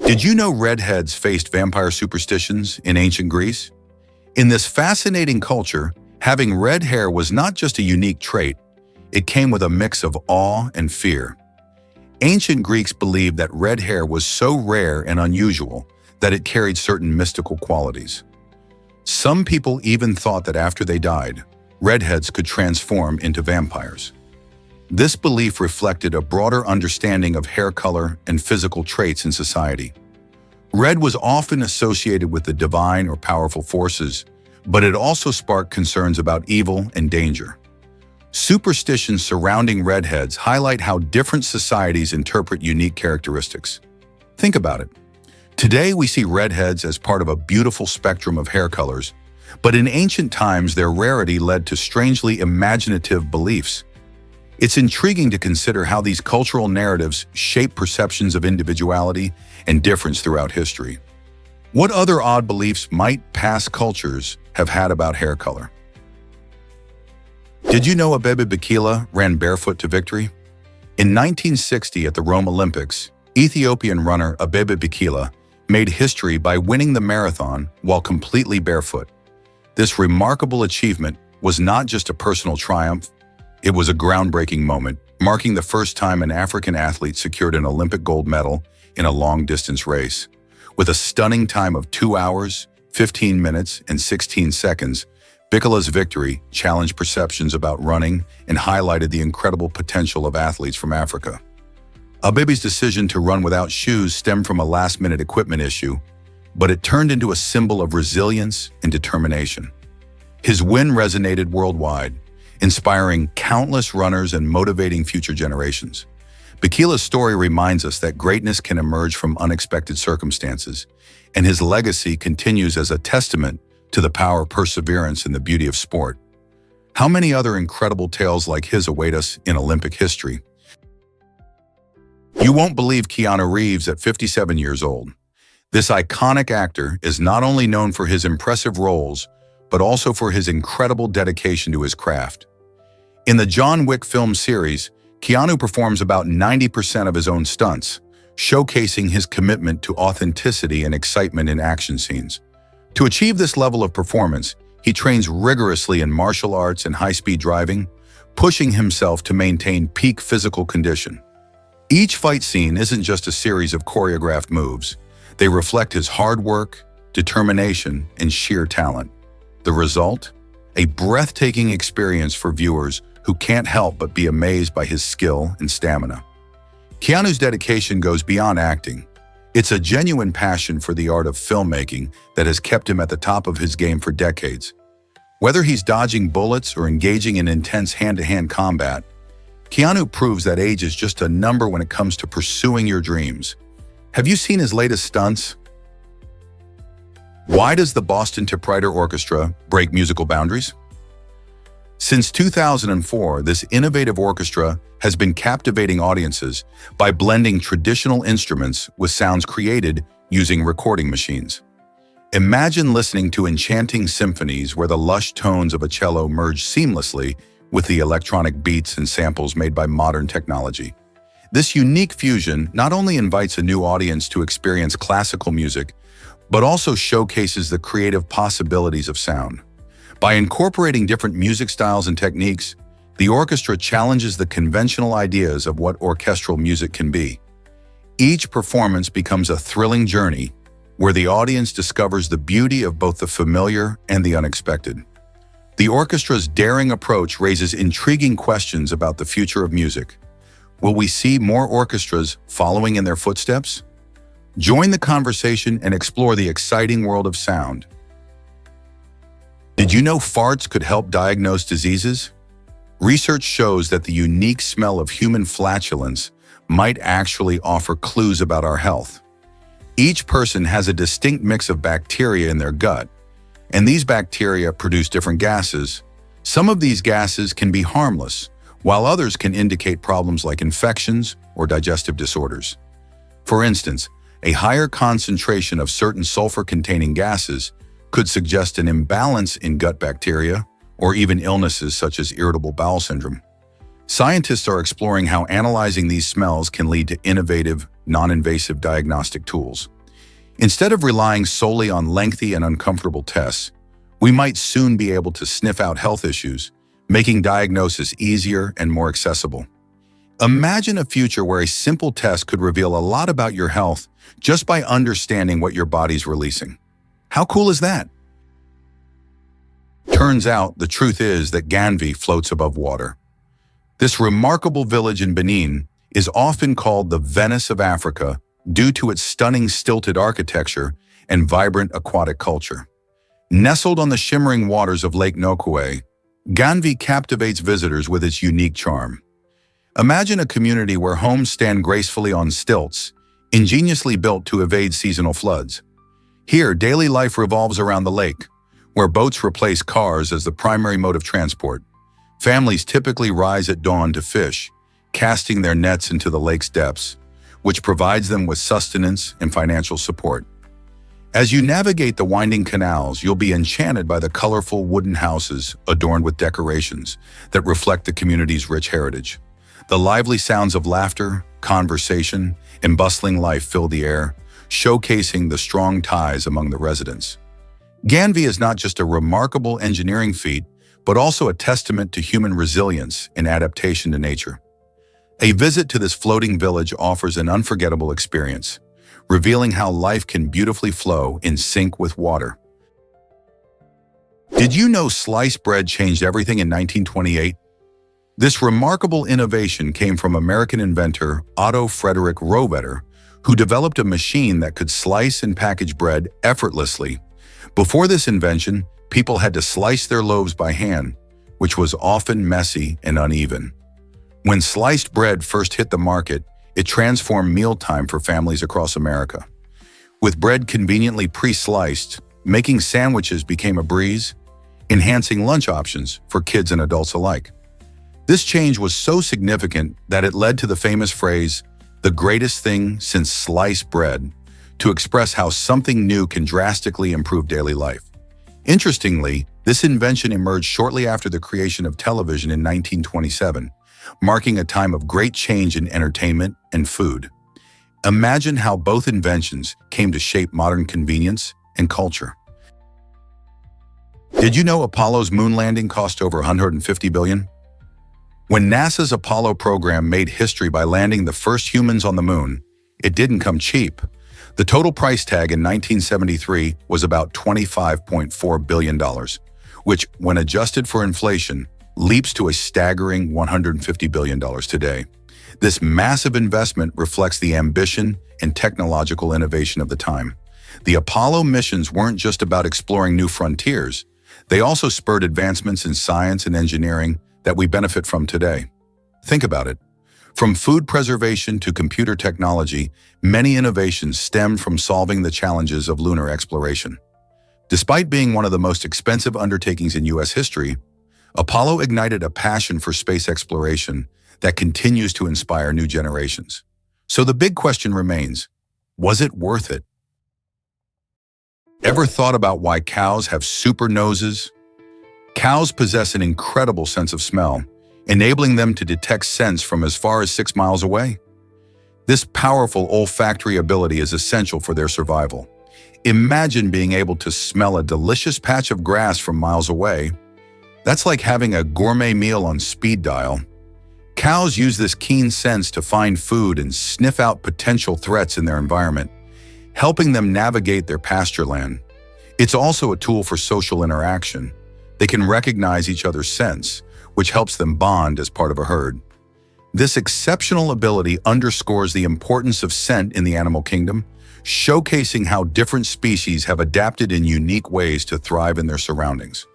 Did you know redheads faced vampire superstitions in ancient Greece? In this fascinating culture, having red hair was not just a unique trait, it came with a mix of awe and fear. Ancient Greeks believed that red hair was so rare and unusual that it carried certain mystical qualities. Some people even thought that after they died, redheads could transform into vampires. This belief reflected a broader understanding of hair color and physical traits in society. Red was often associated with the divine or powerful forces, but it also sparked concerns about evil and danger. Superstitions surrounding redheads highlight how different societies interpret unique characteristics. Think about it. Today we see redheads as part of a beautiful spectrum of hair colors, but in ancient times their rarity led to strangely imaginative beliefs. It's intriguing to consider how these cultural narratives shape perceptions of individuality and difference throughout history. What other odd beliefs might past cultures have had about hair color? Did you know Abebe Bikila ran barefoot to victory? In 1960 at the Rome Olympics, Ethiopian runner Abebe Bikila made history by winning the marathon while completely barefoot. This remarkable achievement was not just a personal triumph, it was a groundbreaking moment, marking the first time an African athlete secured an Olympic gold medal in a long-distance race. With a stunning time of 2 hours, 15 minutes, and 16 seconds, Bikila's victory challenged perceptions about running and highlighted the incredible potential of athletes from Africa. Abebe's decision to run without shoes stemmed from a last-minute equipment issue, but it turned into a symbol of resilience and determination. His win resonated worldwide, inspiring countless runners and motivating future generations. Bikila's story reminds us that greatness can emerge from unexpected circumstances, and his legacy continues as a testament to the power of perseverance and the beauty of sport. How many other incredible tales like his await us in Olympic history? You won't believe Keanu Reeves at 57 years old. This iconic actor is not only known for his impressive roles, but also for his incredible dedication to his craft. In the John Wick film series, Keanu performs about 90% of his own stunts, showcasing his commitment to authenticity and excitement in action scenes. To achieve this level of performance, he trains rigorously in martial arts and high-speed driving, pushing himself to maintain peak physical condition. Each fight scene isn't just a series of choreographed moves. They reflect his hard work, determination, and sheer talent. The result? A breathtaking experience for viewers who can't help but be amazed by his skill and stamina. Keanu's dedication goes beyond acting. It's a genuine passion for the art of filmmaking that has kept him at the top of his game for decades. Whether he's dodging bullets or engaging in intense hand-to-hand combat, Keanu proves that age is just a number when it comes to pursuing your dreams. Have you seen his latest stunts? Why does the Boston Typewriter Orchestra break musical boundaries? Since 2004, this innovative orchestra has been captivating audiences by blending traditional instruments with sounds created using recording machines. Imagine listening to enchanting symphonies where the lush tones of a cello merge seamlessly with the electronic beats and samples made by modern technology. This unique fusion not only invites a new audience to experience classical music, but also showcases the creative possibilities of sound. By incorporating different music styles and techniques, the orchestra challenges the conventional ideas of what orchestral music can be. Each performance becomes a thrilling journey where the audience discovers the beauty of both the familiar and the unexpected. The orchestra's daring approach raises intriguing questions about the future of music. Will we see more orchestras following in their footsteps? Join the conversation and explore the exciting world of sound. Did you know farts could help diagnose diseases? Research shows that the unique smell of human flatulence might actually offer clues about our health. Each person has a distinct mix of bacteria in their gut, and these bacteria produce different gases. Some of these gases can be harmless, while others can indicate problems like infections or digestive disorders. For instance, a higher concentration of certain sulfur-containing gases could suggest an imbalance in gut bacteria or even illnesses such as irritable bowel syndrome. Scientists are exploring how analyzing these smells can lead to innovative, non-invasive diagnostic tools. Instead of relying solely on lengthy and uncomfortable tests, we might soon be able to sniff out health issues, making diagnosis easier and more accessible. Imagine a future where a simple test could reveal a lot about your health just by understanding what your body's releasing. How cool is that? Turns out, the truth is that Ganvi floats above water. This remarkable village in Benin is often called the Venice of Africa due to its stunning stilted architecture and vibrant aquatic culture. Nestled on the shimmering waters of Lake Nokwe, Ganvi captivates visitors with its unique charm. Imagine a community where homes stand gracefully on stilts, ingeniously built to evade seasonal floods. Here, daily life revolves around the lake, where boats replace cars as the primary mode of transport. Families typically rise at dawn to fish, casting their nets into the lake's depths, which provides them with sustenance and financial support. As you navigate the winding canals, you'll be enchanted by the colorful wooden houses adorned with decorations that reflect the community's rich heritage. The lively sounds of laughter, conversation, and bustling life fill the air, showcasing the strong ties among the residents. Ganvi is not just a remarkable engineering feat, but also a testament to human resilience and adaptation to nature. A visit to this floating village offers an unforgettable experience, revealing how life can beautifully flow in sync with water. Did you know sliced bread changed everything in 1928? This remarkable innovation came from American inventor Otto Frederick Rohvetter, who developed a machine that could slice and package bread effortlessly. Before this invention, people had to slice their loaves by hand, which was often messy and uneven. When sliced bread first hit the market, it transformed mealtime for families across America. With bread conveniently pre-sliced, making sandwiches became a breeze, enhancing lunch options for kids and adults alike. This change was so significant that it led to the famous phrase, "the greatest thing since sliced bread," to express how something new can drastically improve daily life. Interestingly, this invention emerged shortly after the creation of television in 1927, marking a time of great change in entertainment and food. Imagine how both inventions came to shape modern convenience and culture. Did you know Apollo's moon landing cost over $150 billion? When NASA's Apollo program made history by landing the first humans on the moon, it didn't come cheap. The total price tag in 1973 was about $25.4 billion, which, when adjusted for inflation, leaps to a staggering $150 billion today. This massive investment reflects the ambition and technological innovation of the time. The Apollo missions weren't just about exploring new frontiers. They also spurred advancements in science and engineering that we benefit from today. Think about it. From food preservation to computer technology, many innovations stemmed from solving the challenges of lunar exploration. Despite being one of the most expensive undertakings in U.S. history, Apollo ignited a passion for space exploration that continues to inspire new generations. So the big question remains, was it worth it? Ever thought about why cows have super noses? Cows possess an incredible sense of smell, enabling them to detect scents from as far as 6 miles away. This powerful olfactory ability is essential for their survival. Imagine being able to smell a delicious patch of grass from miles away. That's like having a gourmet meal on speed dial. Cows use this keen sense to find food and sniff out potential threats in their environment, helping them navigate their pasture land. It's also a tool for social interaction. They can recognize each other's scents, which helps them bond as part of a herd. This exceptional ability underscores the importance of scent in the animal kingdom, showcasing how different species have adapted in unique ways to thrive in their surroundings.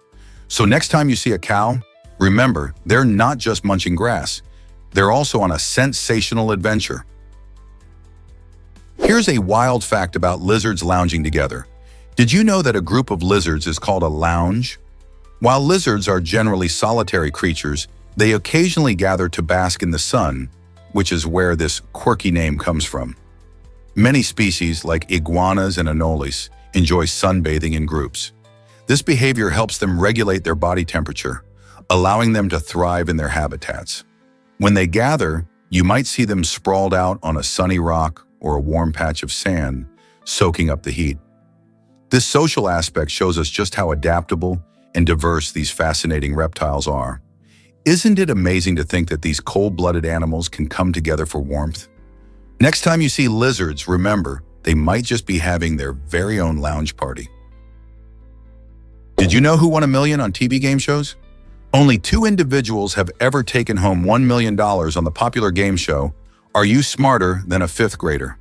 So next time you see a cow, remember, they're not just munching grass. They're also on a sensational adventure. Here's a wild fact about lizards lounging together. Did you know that a group of lizards is called a lounge? While lizards are generally solitary creatures, they occasionally gather to bask in the sun, which is where this quirky name comes from. Many species, like iguanas and anoles, enjoy sunbathing in groups. This behavior helps them regulate their body temperature, allowing them to thrive in their habitats. When they gather, you might see them sprawled out on a sunny rock or a warm patch of sand, soaking up the heat. This social aspect shows us just how adaptable and diverse these fascinating reptiles are. Isn't it amazing to think that these cold-blooded animals can come together for warmth? Next time you see lizards, remember, they might just be having their very own lounge party. Did you know who won $1 million on TV game shows? Only 2 individuals have ever taken home $1 million on the popular game show, Are You Smarter Than a Fifth Grader?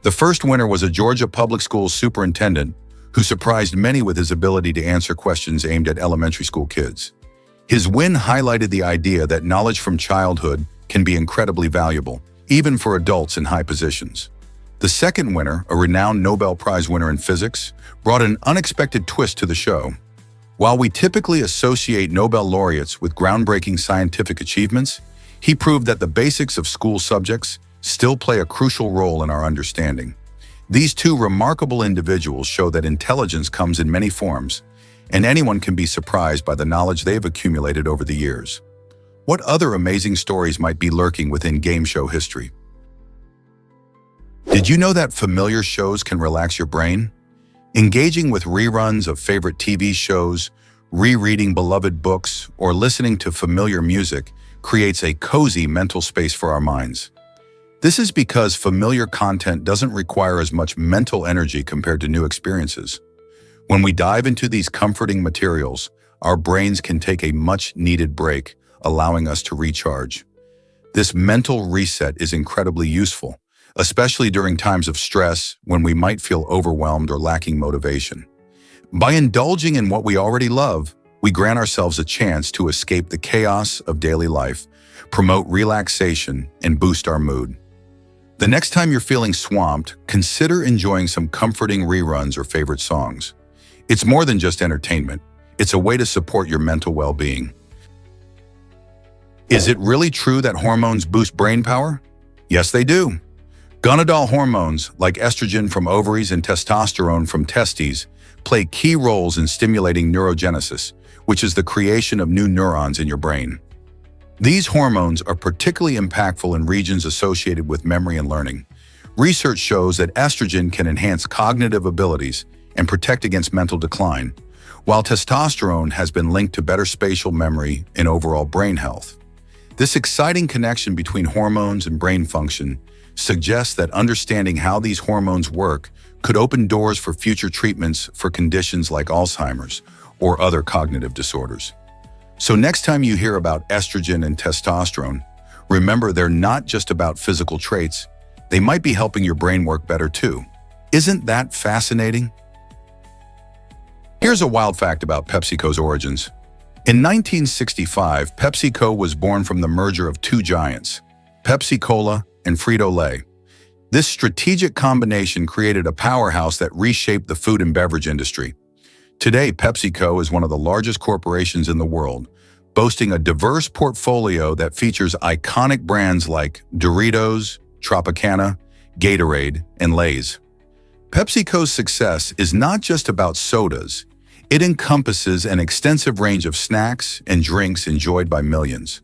The first winner was a Georgia public schools superintendent who surprised many with his ability to answer questions aimed at elementary school kids. His win highlighted the idea that knowledge from childhood can be incredibly valuable, even for adults in high positions. The second winner, a renowned Nobel Prize winner in physics, brought an unexpected twist to the show. While we typically associate Nobel laureates with groundbreaking scientific achievements, he proved that the basics of school subjects still play a crucial role in our understanding. These 2 remarkable individuals show that intelligence comes in many forms, and anyone can be surprised by the knowledge they've accumulated over the years. What other amazing stories might be lurking within game show history? Did you know that familiar shows can relax your brain? Engaging with reruns of favorite TV shows, rereading beloved books, or listening to familiar music creates a cozy mental space for our minds. This is because familiar content doesn't require as much mental energy compared to new experiences. When we dive into these comforting materials, our brains can take a much-needed break, allowing us to recharge. This mental reset is incredibly useful, especially during times of stress when we might feel overwhelmed or lacking motivation. By indulging in what we already love, we grant ourselves a chance to escape the chaos of daily life, promote relaxation, and boost our mood. The next time you're feeling swamped, consider enjoying some comforting reruns or favorite songs. It's more than just entertainment. It's a way to support your mental well-being. Is it really true that hormones boost brain power? Yes, they do. Gonadal hormones, like estrogen from ovaries and testosterone from testes, play key roles in stimulating neurogenesis, which is the creation of new neurons in your brain. These hormones are particularly impactful in regions associated with memory and learning. Research shows that estrogen can enhance cognitive abilities and protect against mental decline, while testosterone has been linked to better spatial memory and overall brain health. This exciting connection between hormones and brain function suggests that understanding how these hormones work could open doors for future treatments for conditions like Alzheimer's or other cognitive disorders. So next time you hear about estrogen and testosterone, remember they're not just about physical traits, they might be helping your brain work better too. Isn't that fascinating? Here's a wild fact about PepsiCo's origins. In 1965, PepsiCo was born from the merger of 2 giants, Pepsi-Cola and Frito-Lay. This strategic combination created a powerhouse that reshaped the food and beverage industry. Today, PepsiCo is one of the largest corporations in the world, boasting a diverse portfolio that features iconic brands like Doritos, Tropicana, Gatorade, and Lay's. PepsiCo's success is not just about sodas. It encompasses an extensive range of snacks and drinks enjoyed by millions.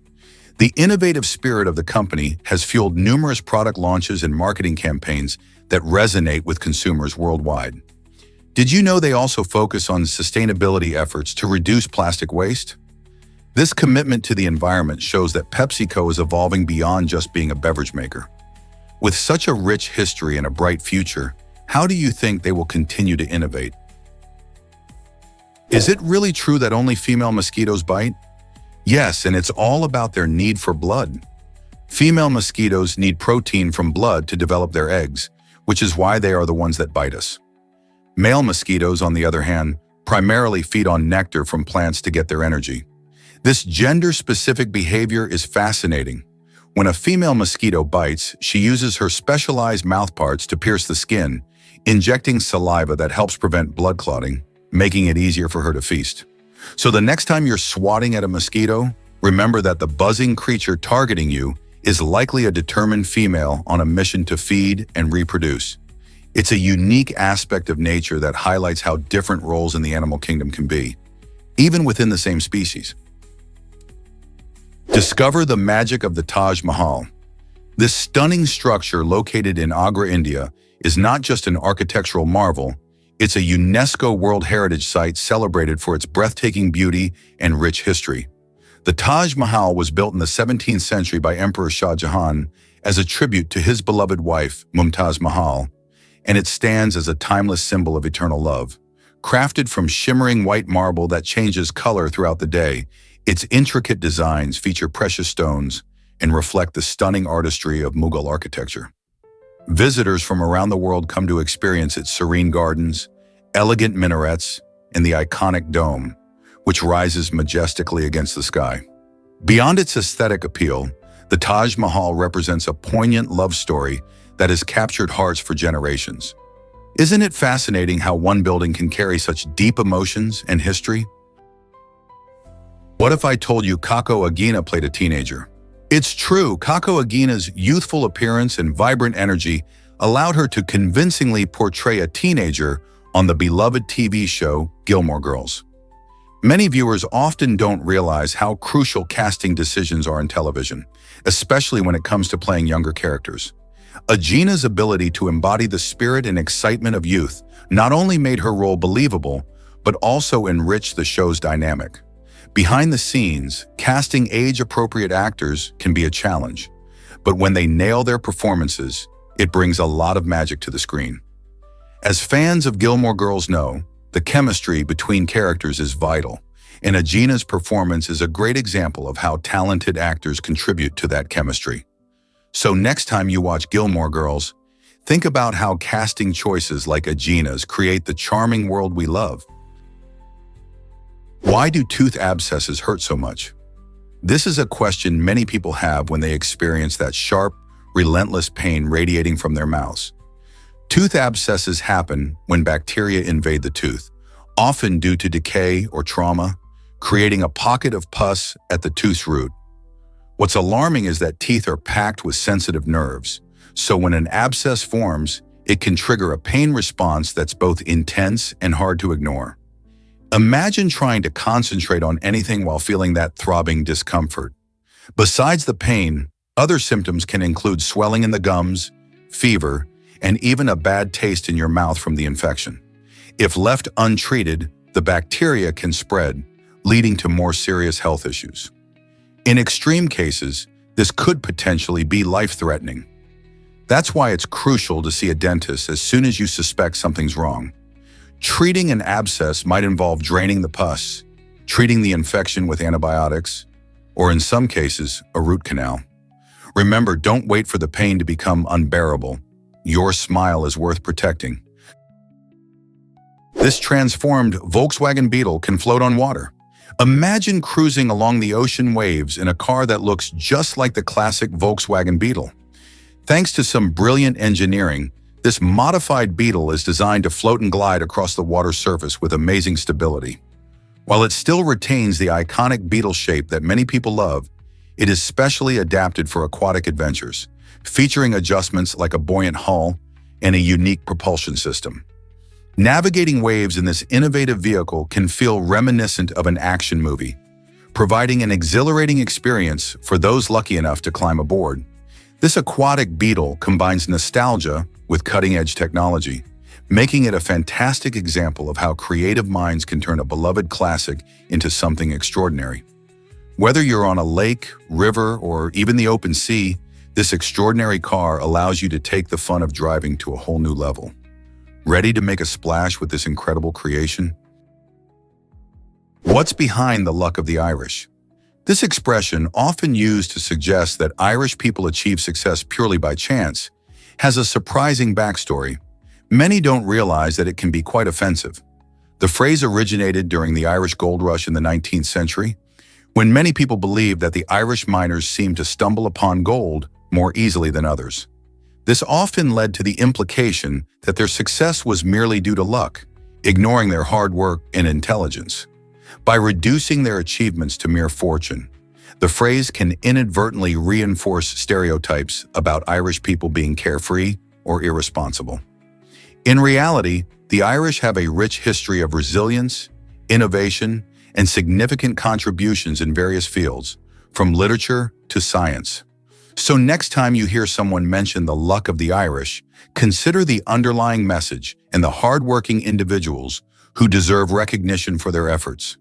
The innovative spirit of the company has fueled numerous product launches and marketing campaigns that resonate with consumers worldwide. Did you know they also focus on sustainability efforts to reduce plastic waste? This commitment to the environment shows that PepsiCo is evolving beyond just being a beverage maker. With such a rich history and a bright future, how do you think they will continue to innovate? Is it really true that only female mosquitoes bite? Yes, and it's all about their need for blood. Female mosquitoes need protein from blood to develop their eggs, which is why they are the ones that bite us. Male mosquitoes, on the other hand, primarily feed on nectar from plants to get their energy. This gender-specific behavior is fascinating. When a female mosquito bites, she uses her specialized mouthparts to pierce the skin, injecting saliva that helps prevent blood clotting, making it easier for her to feast. So the next time you're swatting at a mosquito, remember that the buzzing creature targeting you is likely a determined female on a mission to feed and reproduce. It's a unique aspect of nature that highlights how different roles in the animal kingdom can be, even within the same species. Discover the magic of the Taj Mahal. This stunning structure located in Agra, India, is not just an architectural marvel, it's a UNESCO World Heritage Site celebrated for its breathtaking beauty and rich history. The Taj Mahal was built in the 17th century by Emperor Shah Jahan as a tribute to his beloved wife, Mumtaz Mahal, and it stands as a timeless symbol of eternal love. Crafted from shimmering white marble that changes color throughout the day, its intricate designs feature precious stones and reflect the stunning artistry of Mughal architecture. Visitors from around the world come to experience its serene gardens, elegant minarets, and the iconic dome, which rises majestically against the sky. Beyond its aesthetic appeal, the Taj Mahal represents a poignant love story that has captured hearts for generations. Isn't it fascinating how one building can carry such deep emotions and history? What if I told you Kako Agina played a teenager? It's true, Kako Agina's youthful appearance and vibrant energy allowed her to convincingly portray a teenager on the beloved TV show Gilmore Girls. Many viewers often don't realize how crucial casting decisions are in television, especially when it comes to playing younger characters. Agina's ability to embody the spirit and excitement of youth not only made her role believable, but also enriched the show's dynamic. Behind the scenes, casting age-appropriate actors can be a challenge, but when they nail their performances, it brings a lot of magic to the screen. As fans of Gilmore Girls know, the chemistry between characters is vital, and Agina's performance is a great example of how talented actors contribute to that chemistry. So next time you watch Gilmore Girls, think about how casting choices like Agina's create the charming world we love. Why do tooth abscesses hurt so much? This is a question many people have when they experience that sharp, relentless pain radiating from their mouths. Tooth abscesses happen when bacteria invade the tooth, often due to decay or trauma, creating a pocket of pus at the tooth's root. What's alarming is that teeth are packed with sensitive nerves, so when an abscess forms, it can trigger a pain response that's both intense and hard to ignore. Imagine trying to concentrate on anything while feeling that throbbing discomfort. Besides the pain, other symptoms can include swelling in the gums, fever, and even a bad taste in your mouth from the infection. If left untreated, the bacteria can spread, leading to more serious health issues. In extreme cases, this could potentially be life-threatening. That's why it's crucial to see a dentist as soon as you suspect something's wrong. Treating an abscess might involve draining the pus, treating the infection with antibiotics, or in some cases, a root canal. Remember, don't wait for the pain to become unbearable. Your smile is worth protecting. This transformed Volkswagen Beetle can float on water. Imagine cruising along the ocean waves in a car that looks just like the classic Volkswagen Beetle. Thanks to some brilliant engineering, this modified Beetle is designed to float and glide across the water's surface with amazing stability. While it still retains the iconic Beetle shape that many people love, it is specially adapted for aquatic adventures, featuring adjustments like a buoyant hull and a unique propulsion system. Navigating waves in this innovative vehicle can feel reminiscent of an action movie, providing an exhilarating experience for those lucky enough to climb aboard. This aquatic Beetle combines nostalgia with cutting-edge technology, making it a fantastic example of how creative minds can turn a beloved classic into something extraordinary. Whether you're on a lake, river, or even the open sea, this extraordinary car allows you to take the fun of driving to a whole new level. Ready to make a splash with this incredible creation? What's behind the luck of the Irish? This expression, often used to suggest that Irish people achieve success purely by chance, has a surprising backstory. Many don't realize that it can be quite offensive. The phrase originated during the Irish gold rush in the 19th century, when many people believed that the Irish miners seemed to stumble upon gold more easily than others. This often led to the implication that their success was merely due to luck, ignoring their hard work and intelligence. By reducing their achievements to mere fortune, the phrase can inadvertently reinforce stereotypes about Irish people being carefree or irresponsible. In reality, the Irish have a rich history of resilience, innovation, and significant contributions in various fields, from literature to science. So next time you hear someone mention the luck of the Irish, consider the underlying message and the hardworking individuals who deserve recognition for their efforts.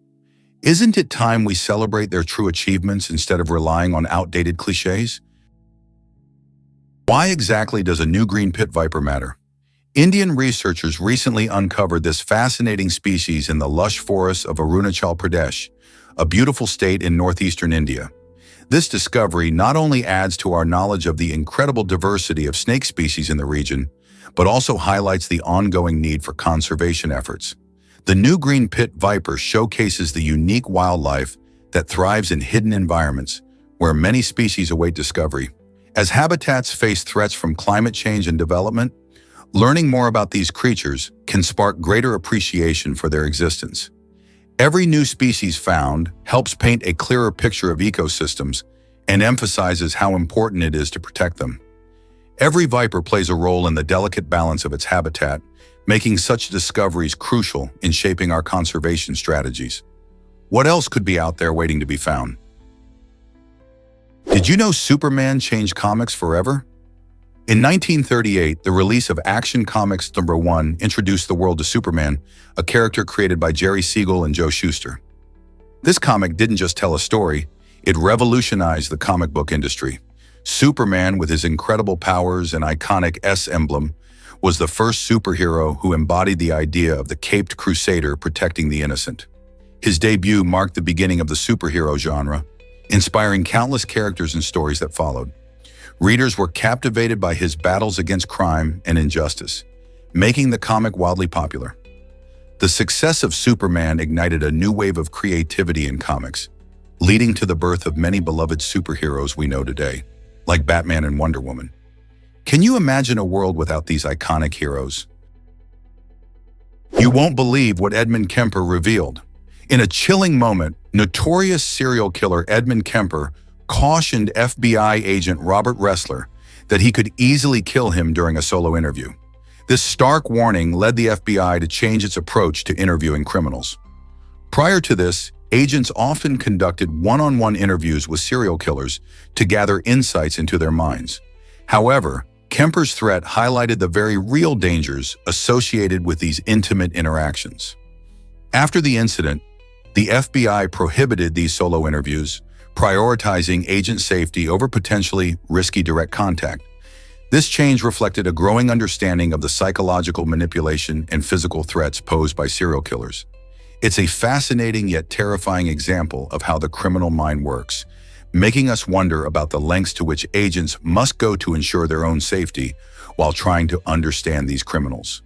Isn't it time we celebrate their true achievements instead of relying on outdated cliches? Why exactly does a new green pit viper matter? Indian researchers recently uncovered this fascinating species in the lush forests of Arunachal Pradesh, a beautiful state in northeastern India. This discovery not only adds to our knowledge of the incredible diversity of snake species in the region, but also highlights the ongoing need for conservation efforts. The new green pit viper showcases the unique wildlife that thrives in hidden environments, where many species await discovery. As habitats face threats from climate change and development, learning more about these creatures can spark greater appreciation for their existence. Every new species found helps paint a clearer picture of ecosystems and emphasizes how important it is to protect them. Every viper plays a role in the delicate balance of its habitat, making such discoveries crucial in shaping our conservation strategies. What else could be out there waiting to be found? Did you know Superman changed comics forever? In 1938, the release of Action Comics #1 introduced the world to Superman, a character created by Jerry Siegel and Joe Shuster. This comic didn't just tell a story, it revolutionized the comic book industry. Superman, with his incredible powers and iconic S emblem, was the first superhero who embodied the idea of the caped crusader protecting the innocent. His debut marked the beginning of the superhero genre, inspiring countless characters and stories that followed. Readers were captivated by his battles against crime and injustice, making the comic wildly popular. The success of Superman ignited a new wave of creativity in comics, leading to the birth of many beloved superheroes we know today, like Batman and Wonder Woman. Can you imagine a world without these iconic heroes? You won't believe what Edmund Kemper revealed. In a chilling moment, notorious serial killer Edmund Kemper cautioned FBI agent Robert Ressler that he could easily kill him during a solo interview. This stark warning led the FBI to change its approach to interviewing criminals. Prior to this, agents often conducted one-on-one interviews with serial killers to gather insights into their minds. However, Kemper's threat highlighted the very real dangers associated with these intimate interactions. After the incident, the FBI prohibited these solo interviews, prioritizing agent safety over potentially risky direct contact. This change reflected a growing understanding of the psychological manipulation and physical threats posed by serial killers. It's a fascinating yet terrifying example of how the criminal mind works, making us wonder about the lengths to which agents must go to ensure their own safety while trying to understand these criminals.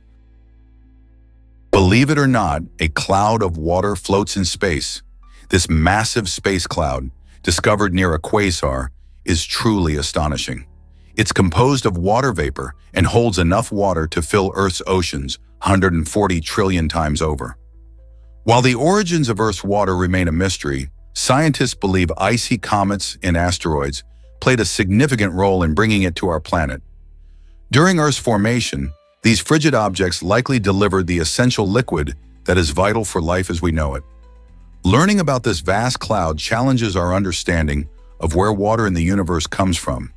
Believe it or not, a cloud of water floats in space. This massive space cloud, discovered near a quasar, is truly astonishing. It's composed of water vapor and holds enough water to fill Earth's oceans 140 trillion times over. While the origins of Earth's water remain a mystery, scientists believe icy comets and asteroids played a significant role in bringing it to our planet. During Earth's formation, these frigid objects likely delivered the essential liquid that is vital for life as we know it. Learning about this vast cloud challenges our understanding of where water in the universe comes from.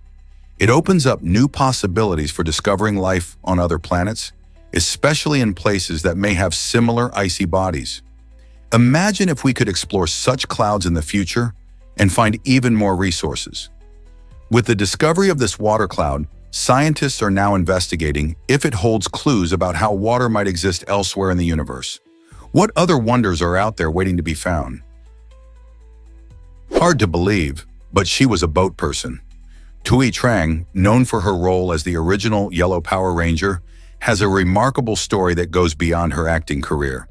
It opens up new possibilities for discovering life on other planets, especially in places that may have similar icy bodies. Imagine if we could explore such clouds in the future and find even more resources. With the discovery of this water cloud, scientists are now investigating if it holds clues about how water might exist elsewhere in the universe. What other wonders are out there waiting to be found? Hard to believe, but she was a boat person. Tui Trang, known for her role as the original Yellow Power Ranger, has a remarkable story that goes beyond her acting career.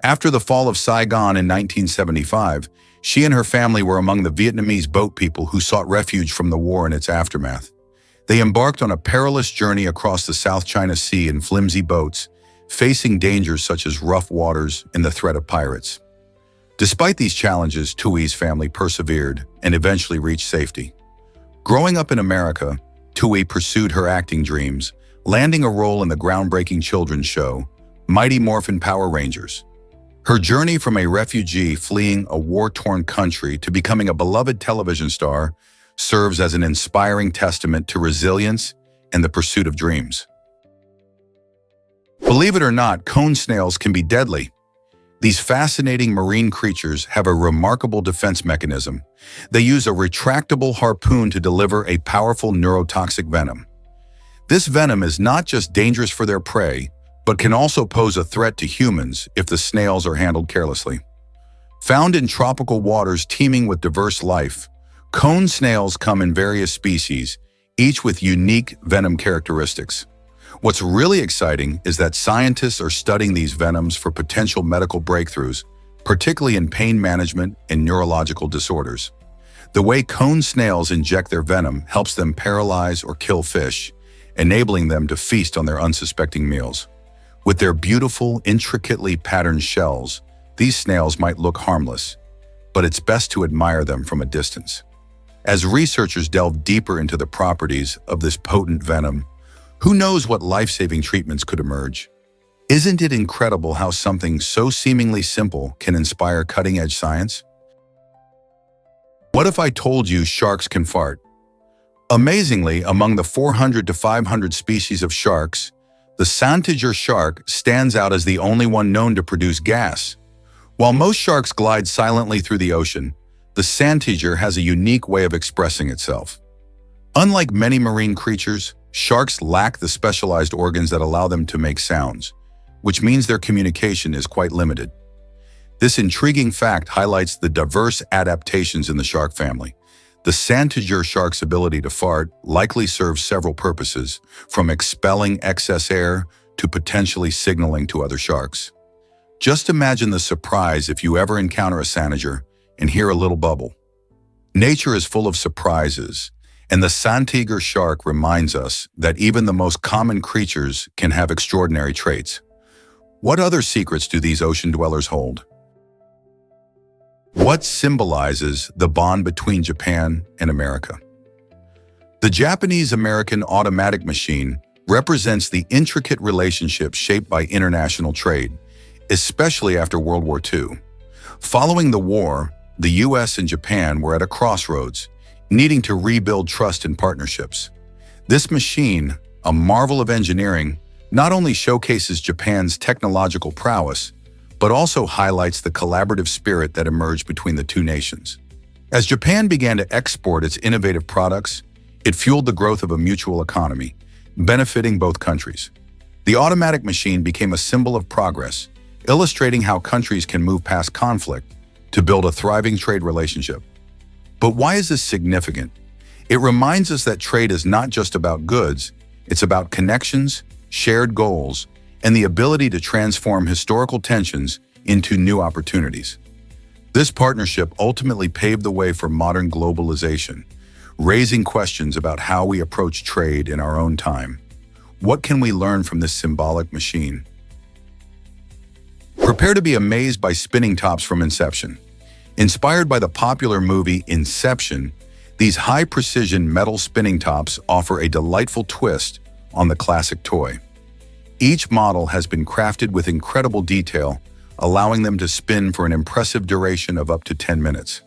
After the fall of Saigon in 1975, she and her family were among the Vietnamese boat people who sought refuge from the war and its aftermath. They embarked on a perilous journey across the South China Sea in flimsy boats, facing dangers such as rough waters and the threat of pirates. Despite these challenges, Tui's family persevered and eventually reached safety. Growing up in America, Tui pursued her acting dreams, landing a role in the groundbreaking children's show, Mighty Morphin Power Rangers. Her journey from a refugee fleeing a war-torn country to becoming a beloved television star serves as an inspiring testament to resilience and the pursuit of dreams. Believe it or not, cone snails can be deadly. These fascinating marine creatures have a remarkable defense mechanism. They use a retractable harpoon to deliver a powerful neurotoxic venom. This venom is not just dangerous for their prey, but can also pose a threat to humans if the snails are handled carelessly. Found in tropical waters teeming with diverse life, cone snails come in various species, each with unique venom characteristics. What's really exciting is that scientists are studying these venoms for potential medical breakthroughs, particularly in pain management and neurological disorders. The way cone snails inject their venom helps them paralyze or kill fish, enabling them to feast on their unsuspecting meals. With their beautiful, intricately patterned shells, these snails might look harmless, but it's best to admire them from a distance. As researchers delve deeper into the properties of this potent venom, who knows what life-saving treatments could emerge? Isn't it incredible how something so seemingly simple can inspire cutting-edge science? What if I told you sharks can fart? Amazingly, among the 400 to 500 species of sharks, the Santiger shark stands out as the only one known to produce gas. While most sharks glide silently through the ocean, the Santiger has a unique way of expressing itself. Unlike many marine creatures, sharks lack the specialized organs that allow them to make sounds, which means their communication is quite limited. This intriguing fact highlights the diverse adaptations in the shark family. The Santiger shark's ability to fart likely serves several purposes, from expelling excess air to potentially signaling to other sharks. Just imagine the surprise if you ever encounter a Santiger and hear a little bubble. Nature is full of surprises, and the Santiger shark reminds us that even the most common creatures can have extraordinary traits. What other secrets do these ocean dwellers hold? What symbolizes the bond between Japan and America? The Japanese-American automatic machine represents the intricate relationship shaped by international trade, especially after World War II. Following the war, the US and Japan were at a crossroads, needing to rebuild trust and partnerships. This machine, a marvel of engineering, not only showcases Japan's technological prowess, but also highlights the collaborative spirit that emerged between the two nations. As Japan began to export its innovative products, it fueled the growth of a mutual economy, benefiting both countries. The automatic machine became a symbol of progress, illustrating how countries can move past conflict to build a thriving trade relationship. But why is this significant? It reminds us that trade is not just about goods, it's about connections, shared goals, and the ability to transform historical tensions into new opportunities. This partnership ultimately paved the way for modern globalization, raising questions about how we approach trade in our own time. What can we learn from this symbolic machine? Prepare to be amazed by spinning tops from Inception. Inspired by the popular movie Inception, these high-precision metal spinning tops offer a delightful twist on the classic toy. Each model has been crafted with incredible detail, allowing them to spin for an impressive duration of up to 10 minutes.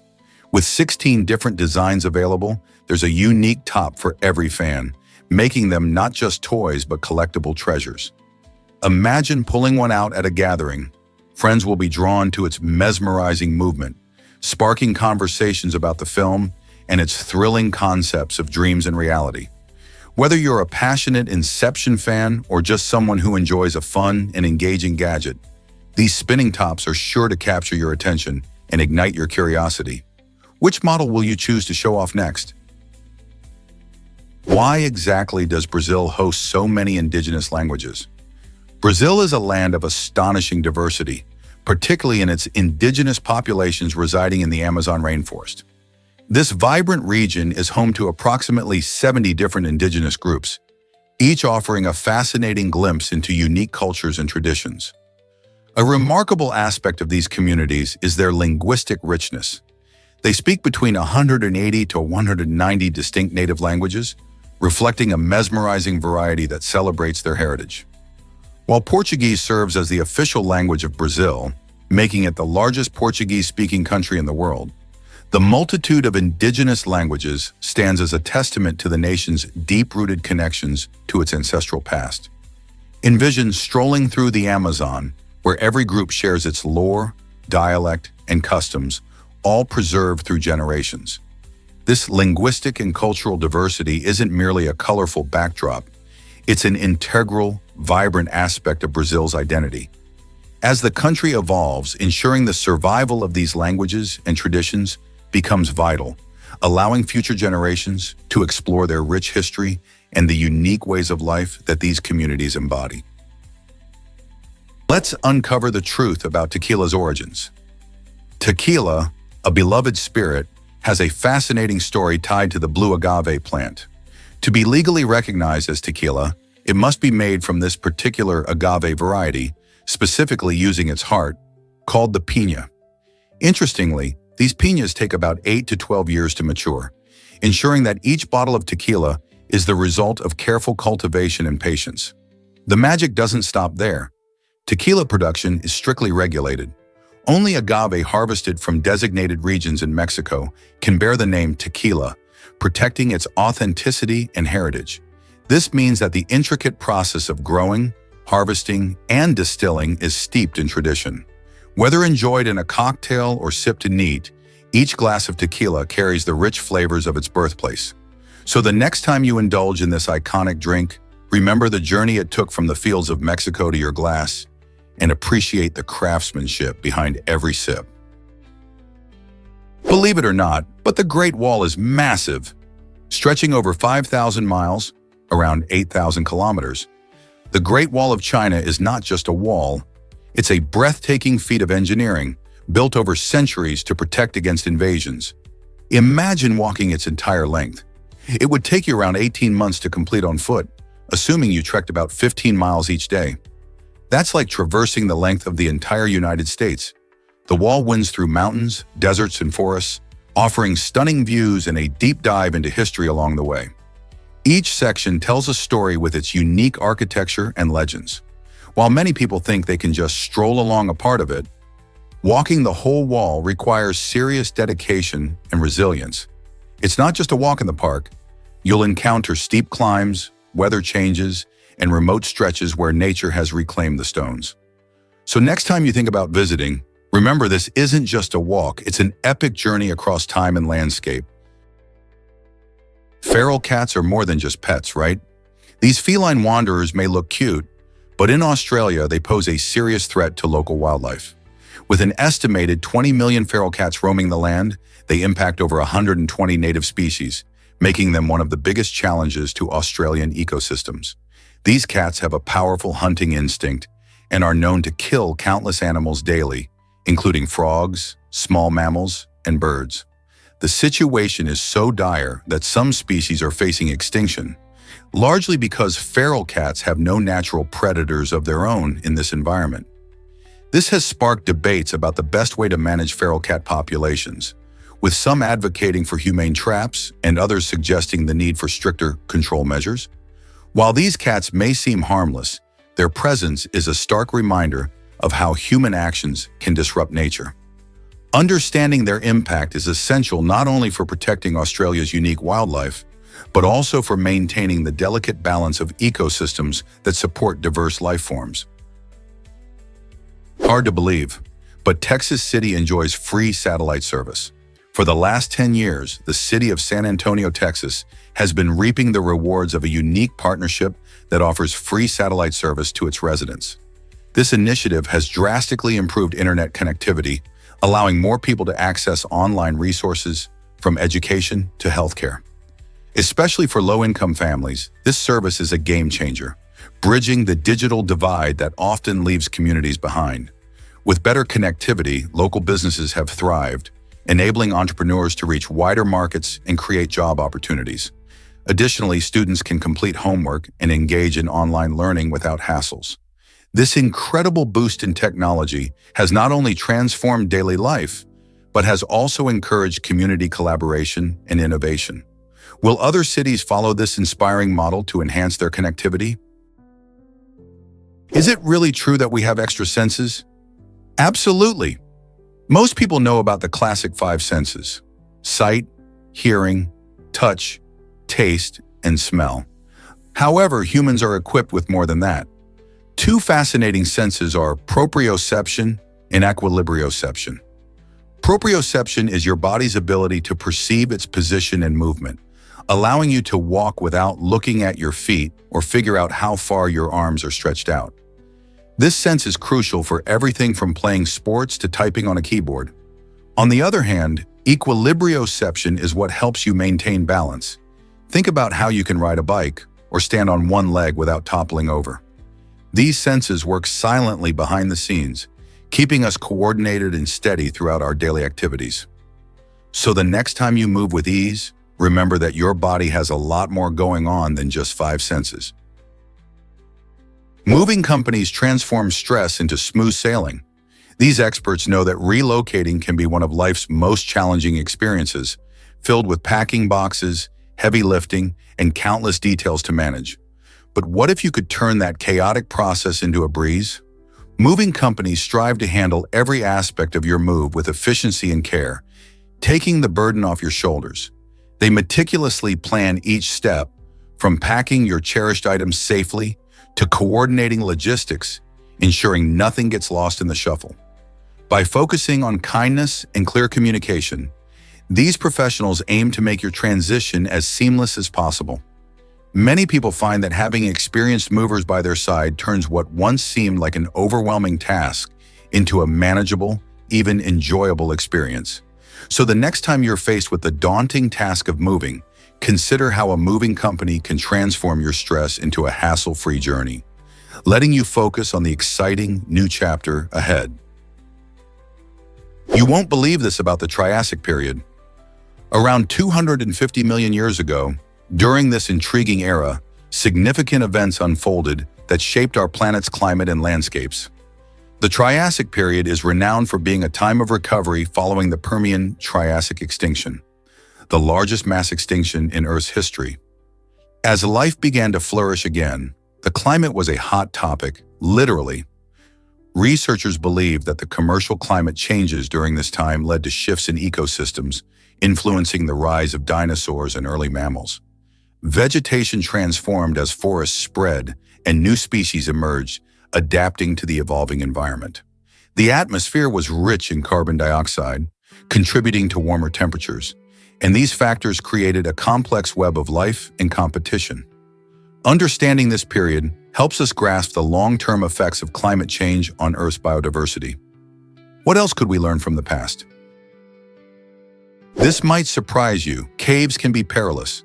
With 16 different designs available, there's a unique top for every fan, making them not just toys but collectible treasures. Imagine pulling one out at a gathering. Friends will be drawn to its mesmerizing movement, sparking conversations about the film and its thrilling concepts of dreams and reality. Whether you're a passionate Inception fan or just someone who enjoys a fun and engaging gadget, these spinning tops are sure to capture your attention and ignite your curiosity. Which model will you choose to show off next? Why exactly does Brazil host so many indigenous languages? Brazil is a land of astonishing diversity, particularly in its indigenous populations residing in the Amazon rainforest. This vibrant region is home to approximately 70 different indigenous groups, each offering a fascinating glimpse into unique cultures and traditions. A remarkable aspect of these communities is their linguistic richness. They speak between 180 to 190 distinct native languages, reflecting a mesmerizing variety that celebrates their heritage. While Portuguese serves as the official language of Brazil, making it the largest Portuguese-speaking country in the world, The multitude of indigenous languages stands as a testament to the nation's deep-rooted connections to its ancestral past. Envision strolling through the Amazon, where every group shares its lore, dialect, and customs, all preserved through generations. This linguistic and cultural diversity isn't merely a colorful backdrop, it's an integral, vibrant aspect of Brazil's identity. As the country evolves, ensuring the survival of these languages and traditions becomes vital, allowing future generations to explore their rich history and the unique ways of life that these communities embody. Let's uncover the truth about tequila's origins. Tequila, a beloved spirit, has a fascinating story tied to the blue agave plant. To be legally recognized as tequila, it must be made from this particular agave variety, specifically using its heart, called the piña. Interestingly, these piñas take about 8 to 12 years to mature, ensuring that each bottle of tequila is the result of careful cultivation and patience. The magic doesn't stop there. Tequila production is strictly regulated. Only agave harvested from designated regions in Mexico can bear the name tequila, protecting its authenticity and heritage. This means that the intricate process of growing, harvesting, and distilling is steeped in tradition. Whether enjoyed in a cocktail or sipped neat, each glass of tequila carries the rich flavors of its birthplace. So the next time you indulge in this iconic drink, remember the journey it took from the fields of Mexico to your glass, and appreciate the craftsmanship behind every sip. Believe it or not, but the Great Wall is massive. Stretching over 5,000 miles, around 8,000 kilometers, the Great Wall of China is not just a wall, it's a breathtaking feat of engineering, built over centuries to protect against invasions. Imagine walking its entire length. It would take you around 18 months to complete on foot, assuming you trekked about 15 miles each day. That's like traversing the length of the entire United States. The wall winds through mountains, deserts, and forests, offering stunning views and a deep dive into history along the way. Each section tells a story with its unique architecture and legends. While many people think they can just stroll along a part of it, walking the whole wall requires serious dedication and resilience. It's not just a walk in the park. You'll encounter steep climbs, weather changes, and remote stretches where nature has reclaimed the stones. So next time you think about visiting, remember this isn't just a walk, it's an epic journey across time and landscape. Feral cats are more than just pets, right? These feline wanderers may look cute, but in Australia they pose a serious threat to local wildlife. With an estimated 20 million feral cats roaming the land, they impact over 120 native species, making them one of the biggest challenges to Australian ecosystems. These cats have a powerful hunting instinct and are known to kill countless animals daily, including frogs, small mammals, and birds. The situation is so dire that some species are facing extinction, largely because feral cats have no natural predators of their own in this environment. This has sparked debates about the best way to manage feral cat populations, with some advocating for humane traps and others suggesting the need for stricter control measures. While these cats may seem harmless, their presence is a stark reminder of how human actions can disrupt nature. Understanding their impact is essential not only for protecting Australia's unique wildlife, but also for maintaining the delicate balance of ecosystems that support diverse life forms. Hard to believe, but Texas City enjoys free satellite service. For the last 10 years, the city of San Antonio, Texas, has been reaping the rewards of a unique partnership that offers free satellite service to its residents. This initiative has drastically improved internet connectivity, allowing more people to access online resources, from education to healthcare. Especially for low-income families, this service is a game changer, bridging the digital divide that often leaves communities behind. With better connectivity, local businesses have thrived, enabling entrepreneurs to reach wider markets and create job opportunities. Additionally, students can complete homework and engage in online learning without hassles. This incredible boost in technology has not only transformed daily life, but has also encouraged community collaboration and innovation. Will other cities follow this inspiring model to enhance their connectivity? Is it really true that we have extra senses? Absolutely. Most people know about the classic 5 senses: sight, hearing, touch, taste, and smell. However, humans are equipped with more than that. Two fascinating senses are proprioception and equilibrioception. Proprioception is your body's ability to perceive its position and movement, allowing you to walk without looking at your feet or figure out how far your arms are stretched out. This sense is crucial for everything from playing sports to typing on a keyboard. On the other hand, equilibrioception is what helps you maintain balance. Think about how you can ride a bike or stand on one leg without toppling over. These senses work silently behind the scenes, keeping us coordinated and steady throughout our daily activities. So the next time you move with ease, remember that your body has a lot more going on than just five senses. Moving companies transform stress into smooth sailing. These experts know that relocating can be one of life's most challenging experiences, filled with packing boxes, heavy lifting, and countless details to manage. But what if you could turn that chaotic process into a breeze? Moving companies strive to handle every aspect of your move with efficiency and care, taking the burden off your shoulders. They meticulously plan each step, from packing your cherished items safely to coordinating logistics, ensuring nothing gets lost in the shuffle. By focusing on kindness and clear communication, these professionals aim to make your transition as seamless as possible. Many people find that having experienced movers by their side turns what once seemed like an overwhelming task into a manageable, even enjoyable experience. So the next time you're faced with the daunting task of moving, consider how a moving company can transform your stress into a hassle-free journey, letting you focus on the exciting new chapter ahead. You won't believe this about the Triassic period. Around 250 million years ago, during this intriguing era, significant events unfolded that shaped our planet's climate and landscapes. The Triassic period is renowned for being a time of recovery following the Permian-Triassic extinction, the largest mass extinction in Earth's history. As life began to flourish again, the climate was a hot topic, literally. Researchers believe that the commercial climate changes during this time led to shifts in ecosystems, influencing the rise of dinosaurs and early mammals. Vegetation transformed as forests spread and new species emerged, adapting to the evolving environment. The atmosphere was rich in carbon dioxide, contributing to warmer temperatures, and these factors created a complex web of life and competition. Understanding this period helps us grasp the long-term effects of climate change on Earth's biodiversity. What else could we learn from the past? This might surprise you. Caves can be perilous.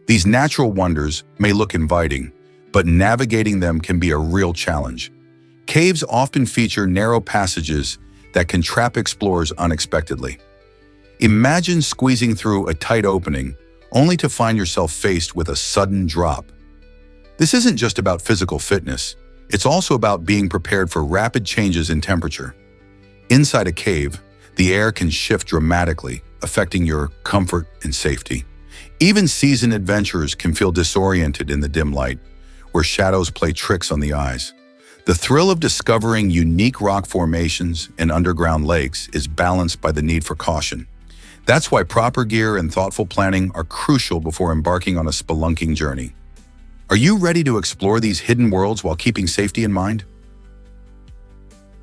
These natural wonders may look inviting, but navigating them can be a real challenge. Caves often feature narrow passages that can trap explorers unexpectedly. Imagine squeezing through a tight opening, only to find yourself faced with a sudden drop. This isn't just about physical fitness, it's also about being prepared for rapid changes in temperature. Inside a cave, the air can shift dramatically, affecting your comfort and safety. Even seasoned adventurers can feel disoriented in the dim light, where shadows play tricks on the eyes. The thrill of discovering unique rock formations and underground lakes is balanced by the need for caution. That's why proper gear and thoughtful planning are crucial before embarking on a spelunking journey. Are you ready to explore these hidden worlds while keeping safety in mind?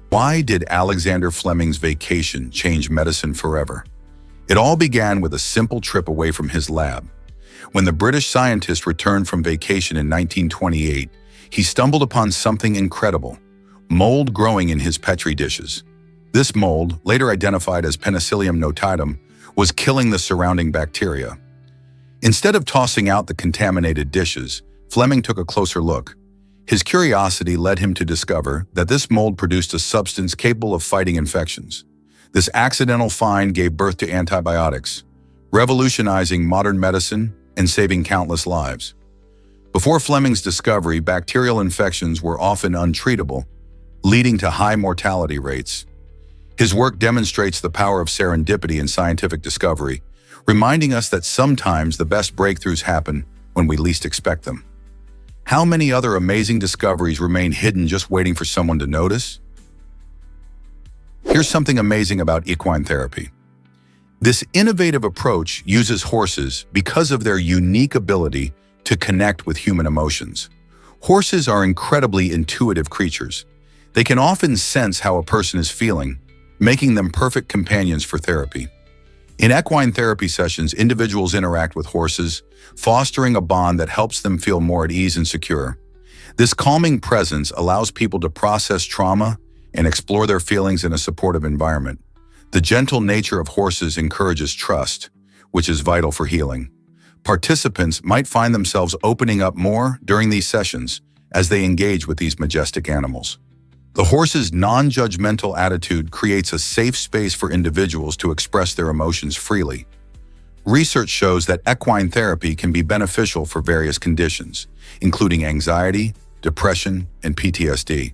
Why did Alexander Fleming's vacation change medicine forever? It all began with a simple trip away from his lab. When the British scientist returned from vacation in 1928, he stumbled upon something incredible: mold growing in his Petri dishes. This mold, later identified as Penicillium notatum, was killing the surrounding bacteria. Instead of tossing out the contaminated dishes, Fleming took a closer look. His curiosity led him to discover that this mold produced a substance capable of fighting infections. This accidental find gave birth to antibiotics, revolutionizing modern medicine and saving countless lives. Before Fleming's discovery, bacterial infections were often untreatable, leading to high mortality rates. His work demonstrates the power of serendipity in scientific discovery, reminding us that sometimes the best breakthroughs happen when we least expect them. How many other amazing discoveries remain hidden just waiting for someone to notice? Here's something amazing about equine therapy. This innovative approach uses horses because of their unique ability to connect with human emotions. Horses are incredibly intuitive creatures. They can often sense how a person is feeling, making them perfect companions for therapy. In equine therapy sessions, individuals interact with horses, fostering a bond that helps them feel more at ease and secure. This calming presence allows people to process trauma and explore their feelings in a supportive environment. The gentle nature of horses encourages trust, which is vital for healing. Participants might find themselves opening up more during these sessions as they engage with these majestic animals. The horse's non-judgmental attitude creates a safe space for individuals to express their emotions freely. Research shows that equine therapy can be beneficial for various conditions, including anxiety, depression, and PTSD.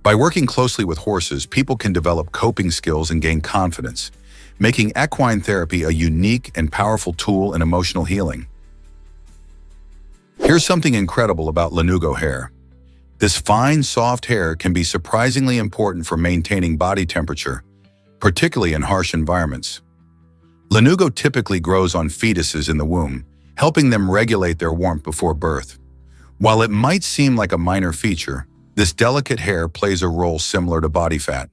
By working closely with horses, people can develop coping skills and gain confidence, making equine therapy a unique and powerful tool in emotional healing. Here's something incredible about lanugo hair. This fine, soft hair can be surprisingly important for maintaining body temperature, particularly in harsh environments. Lanugo typically grows on fetuses in the womb, helping them regulate their warmth before birth. While it might seem like a minor feature, this delicate hair plays a role similar to body fat,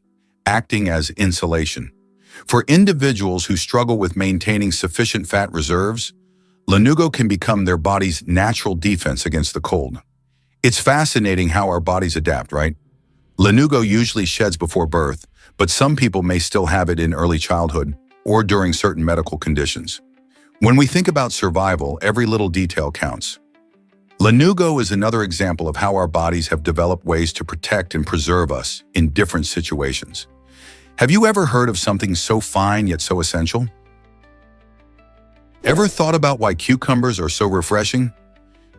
acting as insulation. For individuals who struggle with maintaining sufficient fat reserves, lanugo can become their body's natural defense against the cold. It's fascinating how our bodies adapt, right? Lanugo usually sheds before birth, but some people may still have it in early childhood or during certain medical conditions. When we think about survival, every little detail counts. Lanugo is another example of how our bodies have developed ways to protect and preserve us in different situations. Have you ever heard of something so fine yet so essential? Ever thought about why cucumbers are so refreshing?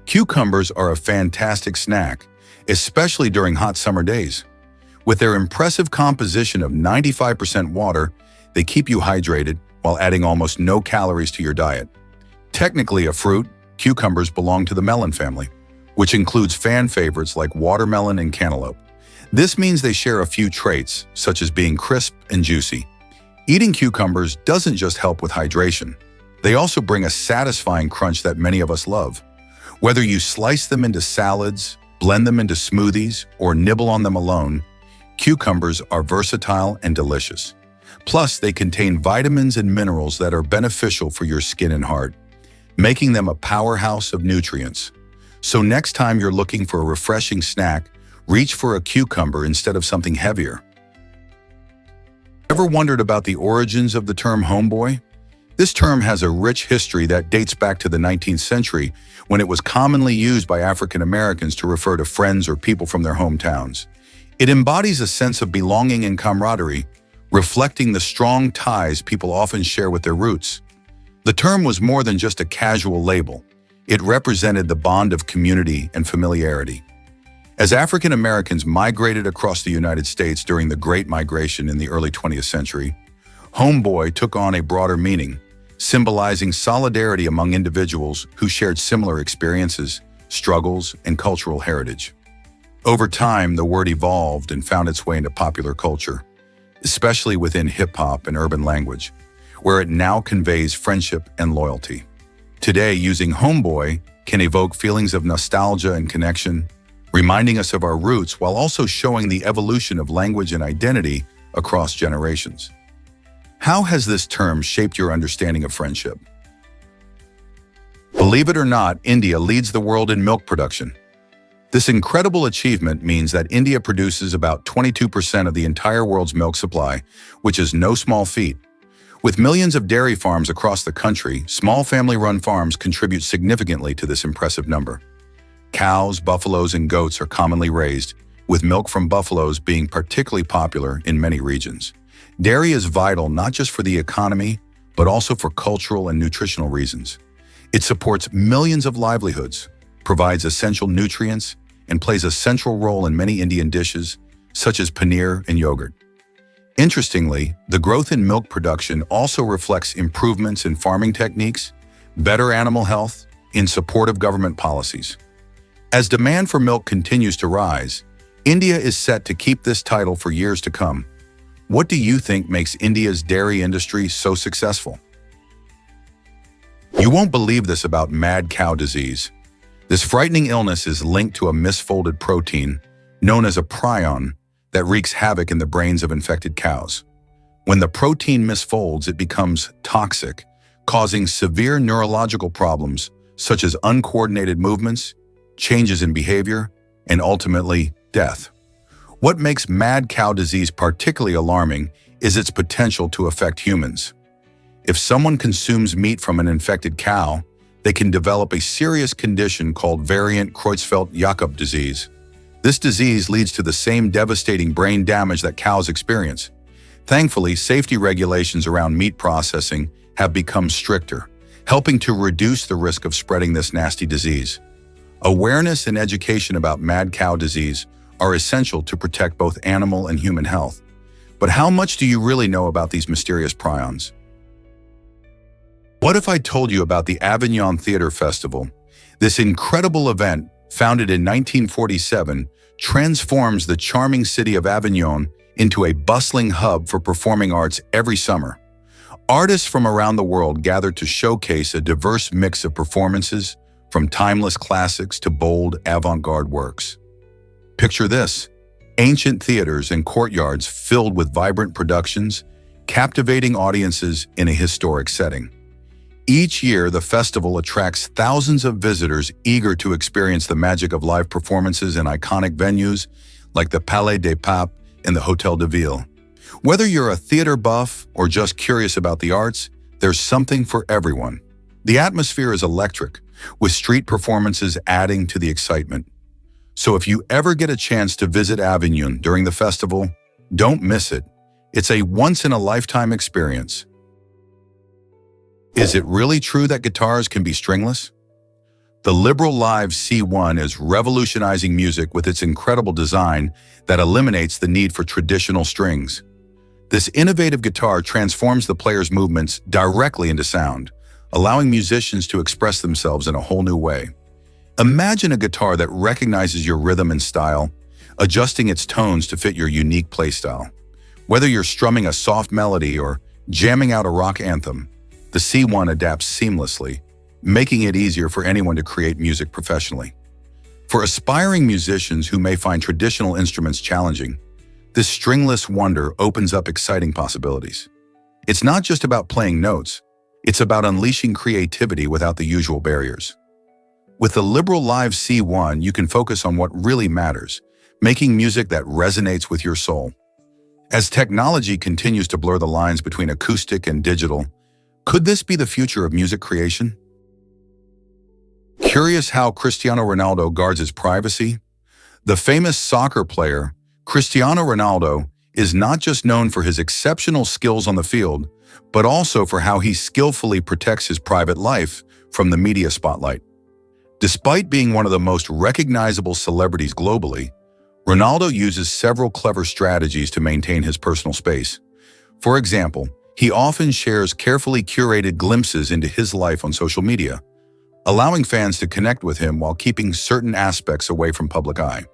Cucumbers are a fantastic snack, especially during hot summer days. With their impressive composition of 95% water, they keep you hydrated while adding almost no calories to your diet. Technically a fruit, cucumbers belong to the melon family, which includes fan favorites like watermelon and cantaloupe. This means they share a few traits, such as being crisp and juicy. Eating cucumbers doesn't just help with hydration. They also bring a satisfying crunch that many of us love. Whether you slice them into salads, blend them into smoothies, or nibble on them alone, cucumbers are versatile and delicious. Plus, they contain vitamins and minerals that are beneficial for your skin and heart, making them a powerhouse of nutrients. So next time you're looking for a refreshing snack, reach for a cucumber instead of something heavier. Ever wondered about the origins of the term homeboy? This term has a rich history that dates back to the 19th century, when it was commonly used by African Americans to refer to friends or people from their hometowns. It embodies a sense of belonging and camaraderie, reflecting the strong ties people often share with their roots. The term was more than just a casual label. It represented the bond of community and familiarity. As African Americans migrated across the United States during the Great Migration in the early 20th century, homeboy took on a broader meaning, symbolizing solidarity among individuals who shared similar experiences, struggles, and cultural heritage. Over time, the word evolved and found its way into popular culture, especially within hip-hop and urban language, where it now conveys friendship and loyalty. Today, using homeboy can evoke feelings of nostalgia and connection, reminding us of our roots while also showing the evolution of language and identity across generations. How has this term shaped your understanding of friendship? Believe it or not, India leads the world in milk production. This incredible achievement means that India produces about 22% of the entire world's milk supply, which is no small feat. With millions of dairy farms across the country, small family-run farms contribute significantly to this impressive number. Cows, buffaloes, and goats are commonly raised, with milk from buffaloes being particularly popular in many regions. Dairy is vital not just for the economy, but also for cultural and nutritional reasons. It supports millions of livelihoods, provides essential nutrients, and plays a central role in many Indian dishes, such as paneer and yogurt. Interestingly, the growth in milk production also reflects improvements in farming techniques, better animal health, and supportive government policies. As demand for milk continues to rise, India is set to keep this title for years to come. What do you think makes India's dairy industry so successful? You won't believe this about mad cow disease. This frightening illness is linked to a misfolded protein known as a prion that wreaks havoc in the brains of infected cows. When the protein misfolds, it becomes toxic, causing severe neurological problems such as uncoordinated movements, changes in behavior, and ultimately death. What makes mad cow disease particularly alarming is its potential to affect humans. If someone consumes meat from an infected cow, they can develop a serious condition called variant Creutzfeldt-Jakob disease. This disease leads to the same devastating brain damage that cows experience. Thankfully, safety regulations around meat processing have become stricter, helping to reduce the risk of spreading this nasty disease. Awareness and education about mad cow disease are essential to protect both animal and human health. But how much do you really know about these mysterious prions? What if I told you about the Avignon Theatre Festival? This incredible event, founded in 1947, transforms the charming city of Avignon into a bustling hub for performing arts every summer. Artists from around the world gather to showcase a diverse mix of performances, from timeless classics to bold avant-garde works. Picture this: ancient theaters and courtyards filled with vibrant productions, captivating audiences in a historic setting. Each year, the festival attracts thousands of visitors eager to experience the magic of live performances in iconic venues like the Palais des Papes and the Hôtel de Ville. Whether you're a theater buff or just curious about the arts, there's something for everyone. The atmosphere is electric, with street performances adding to the excitement. So if you ever get a chance to visit Avignon during the festival, don't miss it. It's a once-in-a-lifetime experience. Is it really true that guitars can be stringless? The Liberal Live C1 is revolutionizing music with its incredible design that eliminates the need for traditional strings. This innovative guitar transforms the player's movements directly into sound, allowing musicians to express themselves in a whole new way. Imagine a guitar that recognizes your rhythm and style, adjusting its tones to fit your unique playstyle. Whether you're strumming a soft melody or jamming out a rock anthem, the C1 adapts seamlessly, making it easier for anyone to create music professionally. For aspiring musicians who may find traditional instruments challenging, this stringless wonder opens up exciting possibilities. It's not just about playing notes, it's about unleashing creativity without the usual barriers. With the Liberal Live C1, you can focus on what really matters, making music that resonates with your soul. As technology continues to blur the lines between acoustic and digital, could this be the future of music creation? Curious how Cristiano Ronaldo guards his privacy? The famous soccer player, Cristiano Ronaldo, is not just known for his exceptional skills on the field, but also for how he skillfully protects his private life from the media spotlight. Despite being one of the most recognizable celebrities globally, Ronaldo uses several clever strategies to maintain his personal space. For example, he often shares carefully curated glimpses into his life on social media, allowing fans to connect with him while keeping certain aspects away from public eye.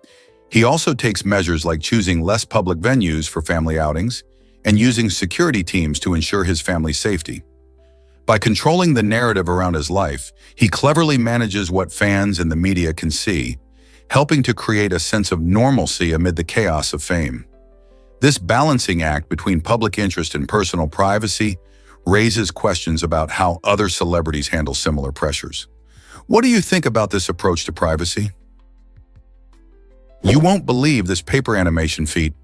He also takes measures like choosing less public venues for family outings and using security teams to ensure his family's safety. By controlling the narrative around his life, he cleverly manages what fans and the media can see, helping to create a sense of normalcy amid the chaos of fame. This balancing act between public interest and personal privacy raises questions about how other celebrities handle similar pressures. What do you think about this approach to privacy? You won't believe this paper animation feat.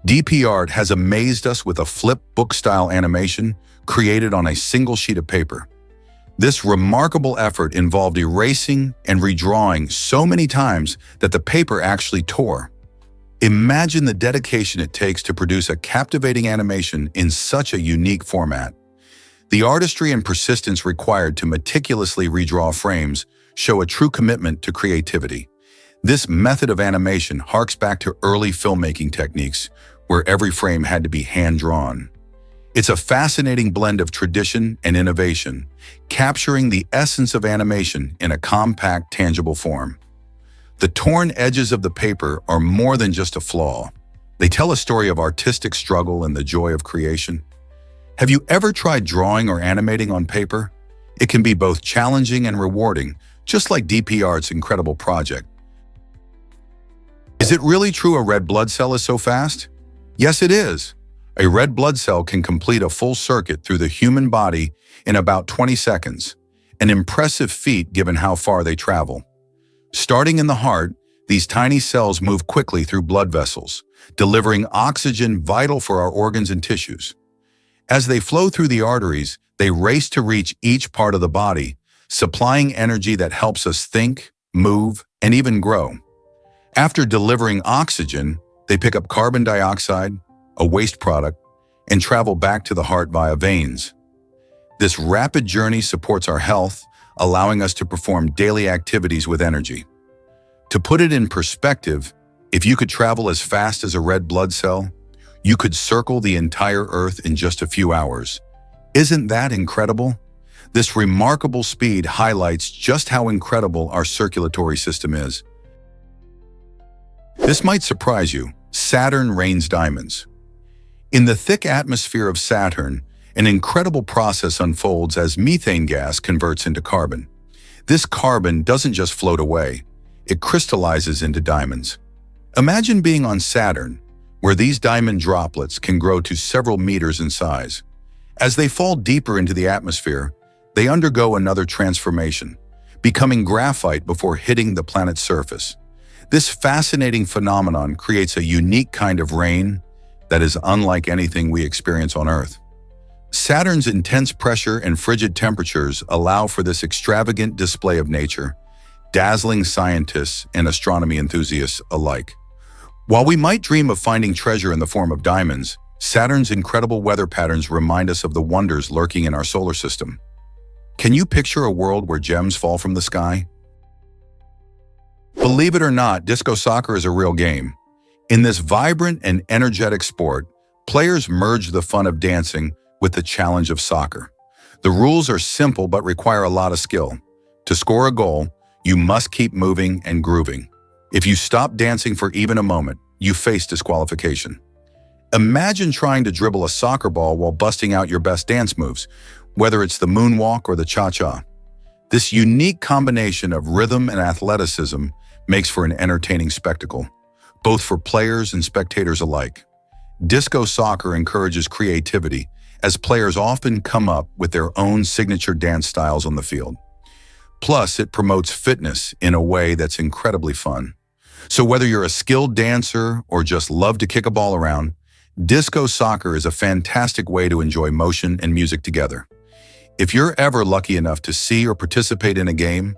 DP Art has amazed us with a flip book-style animation created on a single sheet of paper. This remarkable effort involved erasing and redrawing so many times that the paper actually tore. Imagine the dedication it takes to produce a captivating animation in such a unique format. The artistry and persistence required to meticulously redraw frames show a true commitment to creativity. This method of animation harks back to early filmmaking techniques, where every frame had to be hand-drawn. It's a fascinating blend of tradition and innovation, capturing the essence of animation in a compact, tangible form. The torn edges of the paper are more than just a flaw. They tell a story of artistic struggle and the joy of creation. Have you ever tried drawing or animating on paper? It can be both challenging and rewarding, just like DP Art's incredible project. Is it really true a red blood cell is so fast? Yes, it is. A red blood cell can complete a full circuit through the human body in about 20 seconds, an impressive feat given how far they travel. Starting in the heart, these tiny cells move quickly through blood vessels, delivering oxygen vital for our organs and tissues. As they flow through the arteries, they race to reach each part of the body, supplying energy that helps us think, move, and even grow. After delivering oxygen, they pick up carbon dioxide, a waste product, and travel back to the heart via veins. This rapid journey supports our health, allowing us to perform daily activities with energy. To put it in perspective, if you could travel as fast as a red blood cell, you could circle the entire Earth in just a few hours. Isn't that incredible? This remarkable speed highlights just how incredible our circulatory system is. This might surprise you. Saturn rains diamonds. In the thick atmosphere of Saturn, an incredible process unfolds as methane gas converts into carbon. This carbon doesn't just float away, it crystallizes into diamonds. Imagine being on Saturn, where these diamond droplets can grow to several meters in size. As they fall deeper into the atmosphere, they undergo another transformation, becoming graphite before hitting the planet's surface. This fascinating phenomenon creates a unique kind of rain that is unlike anything we experience on Earth. Saturn's intense pressure and frigid temperatures allow for this extravagant display of nature, dazzling scientists and astronomy enthusiasts alike. While we might dream of finding treasure in the form of diamonds, Saturn's incredible weather patterns remind us of the wonders lurking in our solar system. Can you picture a world where gems fall from the sky? Believe it or not, disco soccer is a real game. In this vibrant and energetic sport, players merge the fun of dancing with the challenge of soccer. The rules are simple but require a lot of skill. To score a goal, you must keep moving and grooving. If you stop dancing for even a moment, you face disqualification. Imagine trying to dribble a soccer ball while busting out your best dance moves, whether it's the moonwalk or the cha-cha. This unique combination of rhythm and athleticism makes for an entertaining spectacle, both for players and spectators alike. Disco soccer encourages creativity, as players often come up with their own signature dance styles on the field. Plus, it promotes fitness in a way that's incredibly fun. So whether you're a skilled dancer or just love to kick a ball around, disco soccer is a fantastic way to enjoy motion and music together. If you're ever lucky enough to see or participate in a game,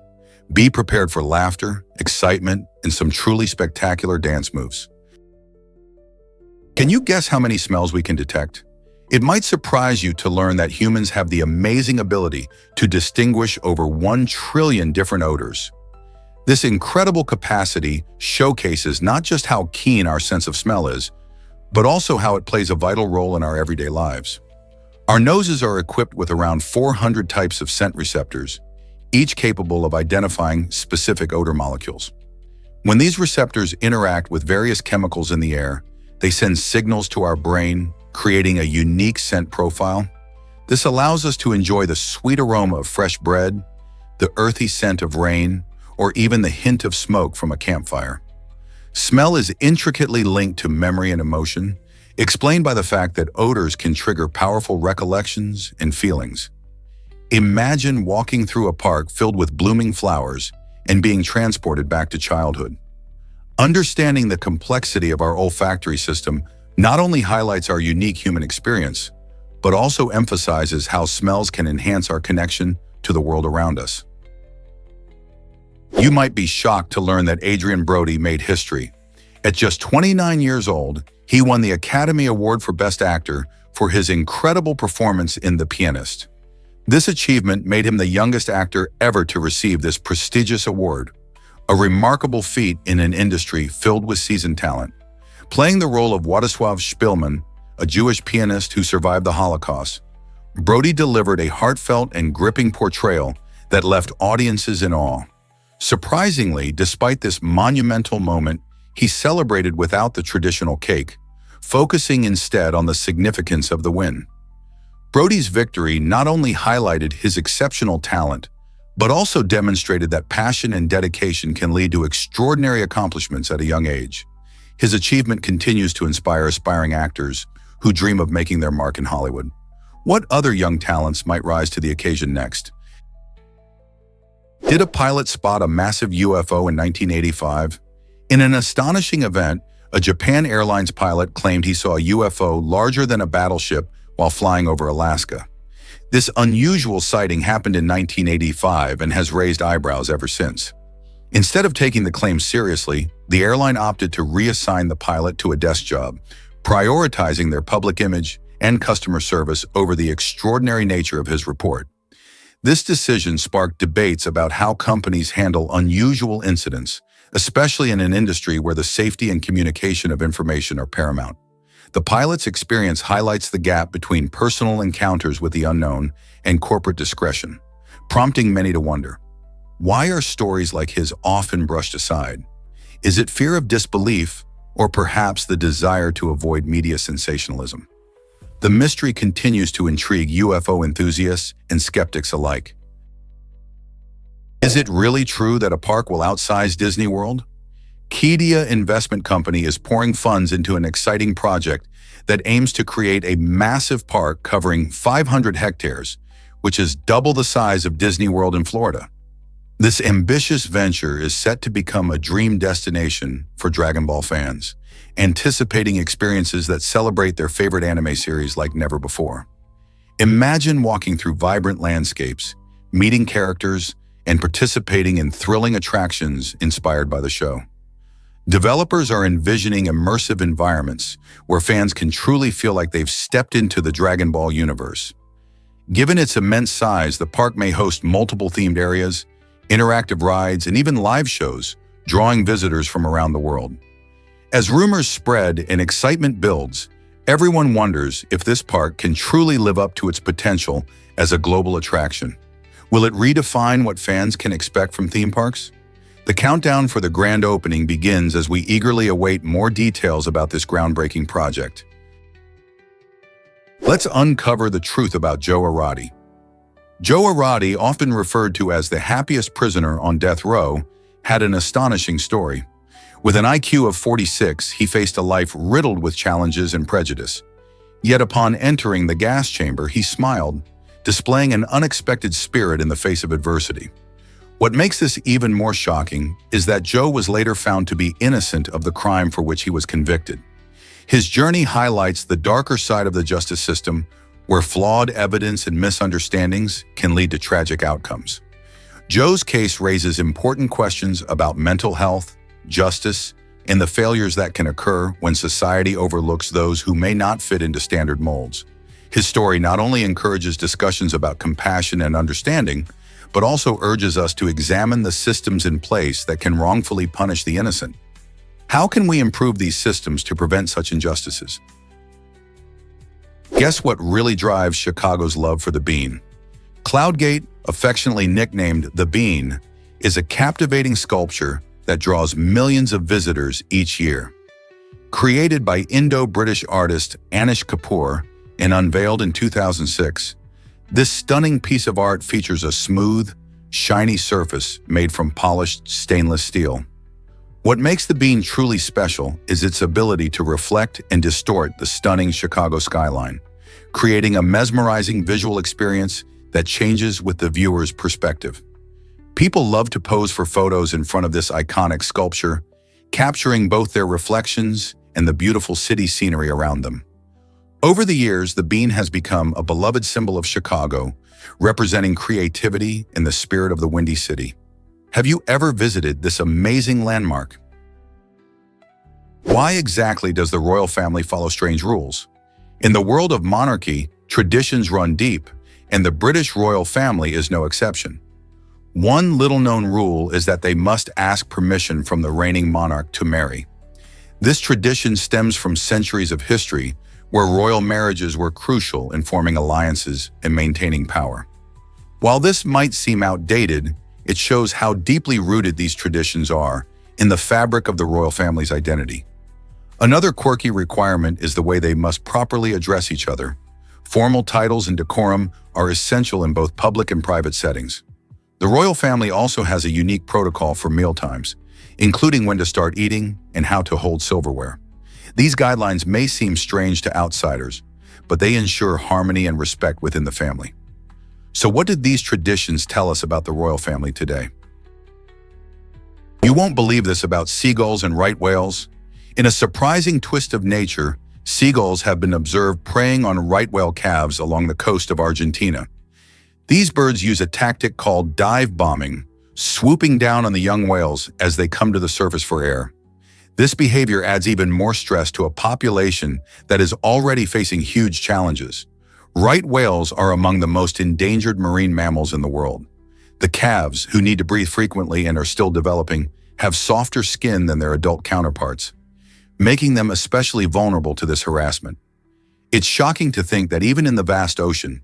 be prepared for laughter, excitement, and some truly spectacular dance moves. Can you guess how many smells we can detect? It might surprise you to learn that humans have the amazing ability to distinguish over 1 trillion different odors. This incredible capacity showcases not just how keen our sense of smell is, but also how it plays a vital role in our everyday lives. Our noses are equipped with around 400 types of scent receptors, each capable of identifying specific odor molecules. When these receptors interact with various chemicals in the air, they send signals to our brain, creating a unique scent profile. This allows us to enjoy the sweet aroma of fresh bread, the earthy scent of rain, or even the hint of smoke from a campfire. Smell is intricately linked to memory and emotion, explained by the fact that odors can trigger powerful recollections and feelings. Imagine walking through a park filled with blooming flowers and being transported back to childhood. Understanding the complexity of our olfactory system not only highlights our unique human experience, but also emphasizes how smells can enhance our connection to the world around us. You might be shocked to learn that Adrien Brody made history. At just 29 years old, he won the Academy Award for Best Actor for his incredible performance in The Pianist. This achievement made him the youngest actor ever to receive this prestigious award, a remarkable feat in an industry filled with seasoned talent. Playing the role of Władysław Szpilman, a Jewish pianist who survived the Holocaust, Brody delivered a heartfelt and gripping portrayal that left audiences in awe. Surprisingly, despite this monumental moment, he celebrated without the traditional cake, focusing instead on the significance of the win. Brody's victory not only highlighted his exceptional talent, but also demonstrated that passion and dedication can lead to extraordinary accomplishments at a young age. His achievement continues to inspire aspiring actors who dream of making their mark in Hollywood. What other young talents might rise to the occasion next? Did a pilot spot a massive UFO in 1985? In an astonishing event, a Japan Airlines pilot claimed he saw a UFO larger than a battleship while flying over Alaska. This unusual sighting happened in 1985 and has raised eyebrows ever since. Instead of taking the claim seriously, the airline opted to reassign the pilot to a desk job, prioritizing their public image and customer service over the extraordinary nature of his report. This decision sparked debates about how companies handle unusual incidents, especially in an industry where the safety and communication of information are paramount. The pilot's experience highlights the gap between personal encounters with the unknown and corporate discretion, prompting many to wonder, why are stories like his often brushed aside? Is it fear of disbelief, or perhaps the desire to avoid media sensationalism? The mystery continues to intrigue UFO enthusiasts and skeptics alike. Is it really true that a park will outsize Disney World? Kedia Investment Company is pouring funds into an exciting project that aims to create a massive park covering 500 hectares, which is double the size of Disney World in Florida. This ambitious venture is set to become a dream destination for Dragon Ball fans, anticipating experiences that celebrate their favorite anime series like never before. Imagine walking through vibrant landscapes, meeting characters, and participating in thrilling attractions inspired by the show. Developers are envisioning immersive environments where fans can truly feel like they've stepped into the Dragon Ball universe. Given its immense size, the park may host multiple themed areas, interactive rides, and even live shows, drawing visitors from around the world. As rumors spread and excitement builds, everyone wonders if this park can truly live up to its potential as a global attraction. Will it redefine what fans can expect from theme parks? The countdown for the grand opening begins as we eagerly await more details about this groundbreaking project. Let's uncover the truth about Joe Arati. Joe Arati, often referred to as the happiest prisoner on death row, had an astonishing story. With an IQ of 46, he faced a life riddled with challenges and prejudice. Yet upon entering the gas chamber, he smiled, displaying an unexpected spirit in the face of adversity. What makes this even more shocking is that Joe was later found to be innocent of the crime for which he was convicted. His journey highlights the darker side of the justice system, where flawed evidence and misunderstandings can lead to tragic outcomes. Joe's case raises important questions about mental health, justice, and the failures that can occur when society overlooks those who may not fit into standard molds. His story not only encourages discussions about compassion and understanding, but also urges us to examine the systems in place that can wrongfully punish the innocent. How can we improve these systems to prevent such injustices? Guess what really drives Chicago's love for the Bean? Cloudgate, affectionately nicknamed the Bean, is a captivating sculpture that draws millions of visitors each year. Created by Indo-British artist Anish Kapoor and unveiled in 2006, this stunning piece of art features a smooth, shiny surface made from polished stainless steel. What makes the Bean truly special is its ability to reflect and distort the stunning Chicago skyline, creating a mesmerizing visual experience that changes with the viewer's perspective. People love to pose for photos in front of this iconic sculpture, capturing both their reflections and the beautiful city scenery around them. Over the years, the Bean has become a beloved symbol of Chicago, representing creativity and the spirit of the Windy City. Have you ever visited this amazing landmark? Why exactly does the royal family follow strange rules? In the world of monarchy, traditions run deep, and the British royal family is no exception. One little-known rule is that they must ask permission from the reigning monarch to marry. This tradition stems from centuries of history, where royal marriages were crucial in forming alliances and maintaining power. While this might seem outdated, it shows how deeply rooted these traditions are in the fabric of the royal family's identity. Another quirky requirement is the way they must properly address each other. Formal titles and decorum are essential in both public and private settings. The royal family also has a unique protocol for mealtimes, including when to start eating and how to hold silverware. These guidelines may seem strange to outsiders, but they ensure harmony and respect within the family. So what did these traditions tell us about the royal family today? You won't believe this about seagulls and right whales. In a surprising twist of nature, seagulls have been observed preying on right whale calves along the coast of Argentina. These birds use a tactic called dive bombing, swooping down on the young whales as they come to the surface for air. This behavior adds even more stress to a population that is already facing huge challenges. Right whales are among the most endangered marine mammals in the world. The calves, who need to breathe frequently and are still developing, have softer skin than their adult counterparts, making them especially vulnerable to this harassment. It's shocking to think that even in the vast ocean,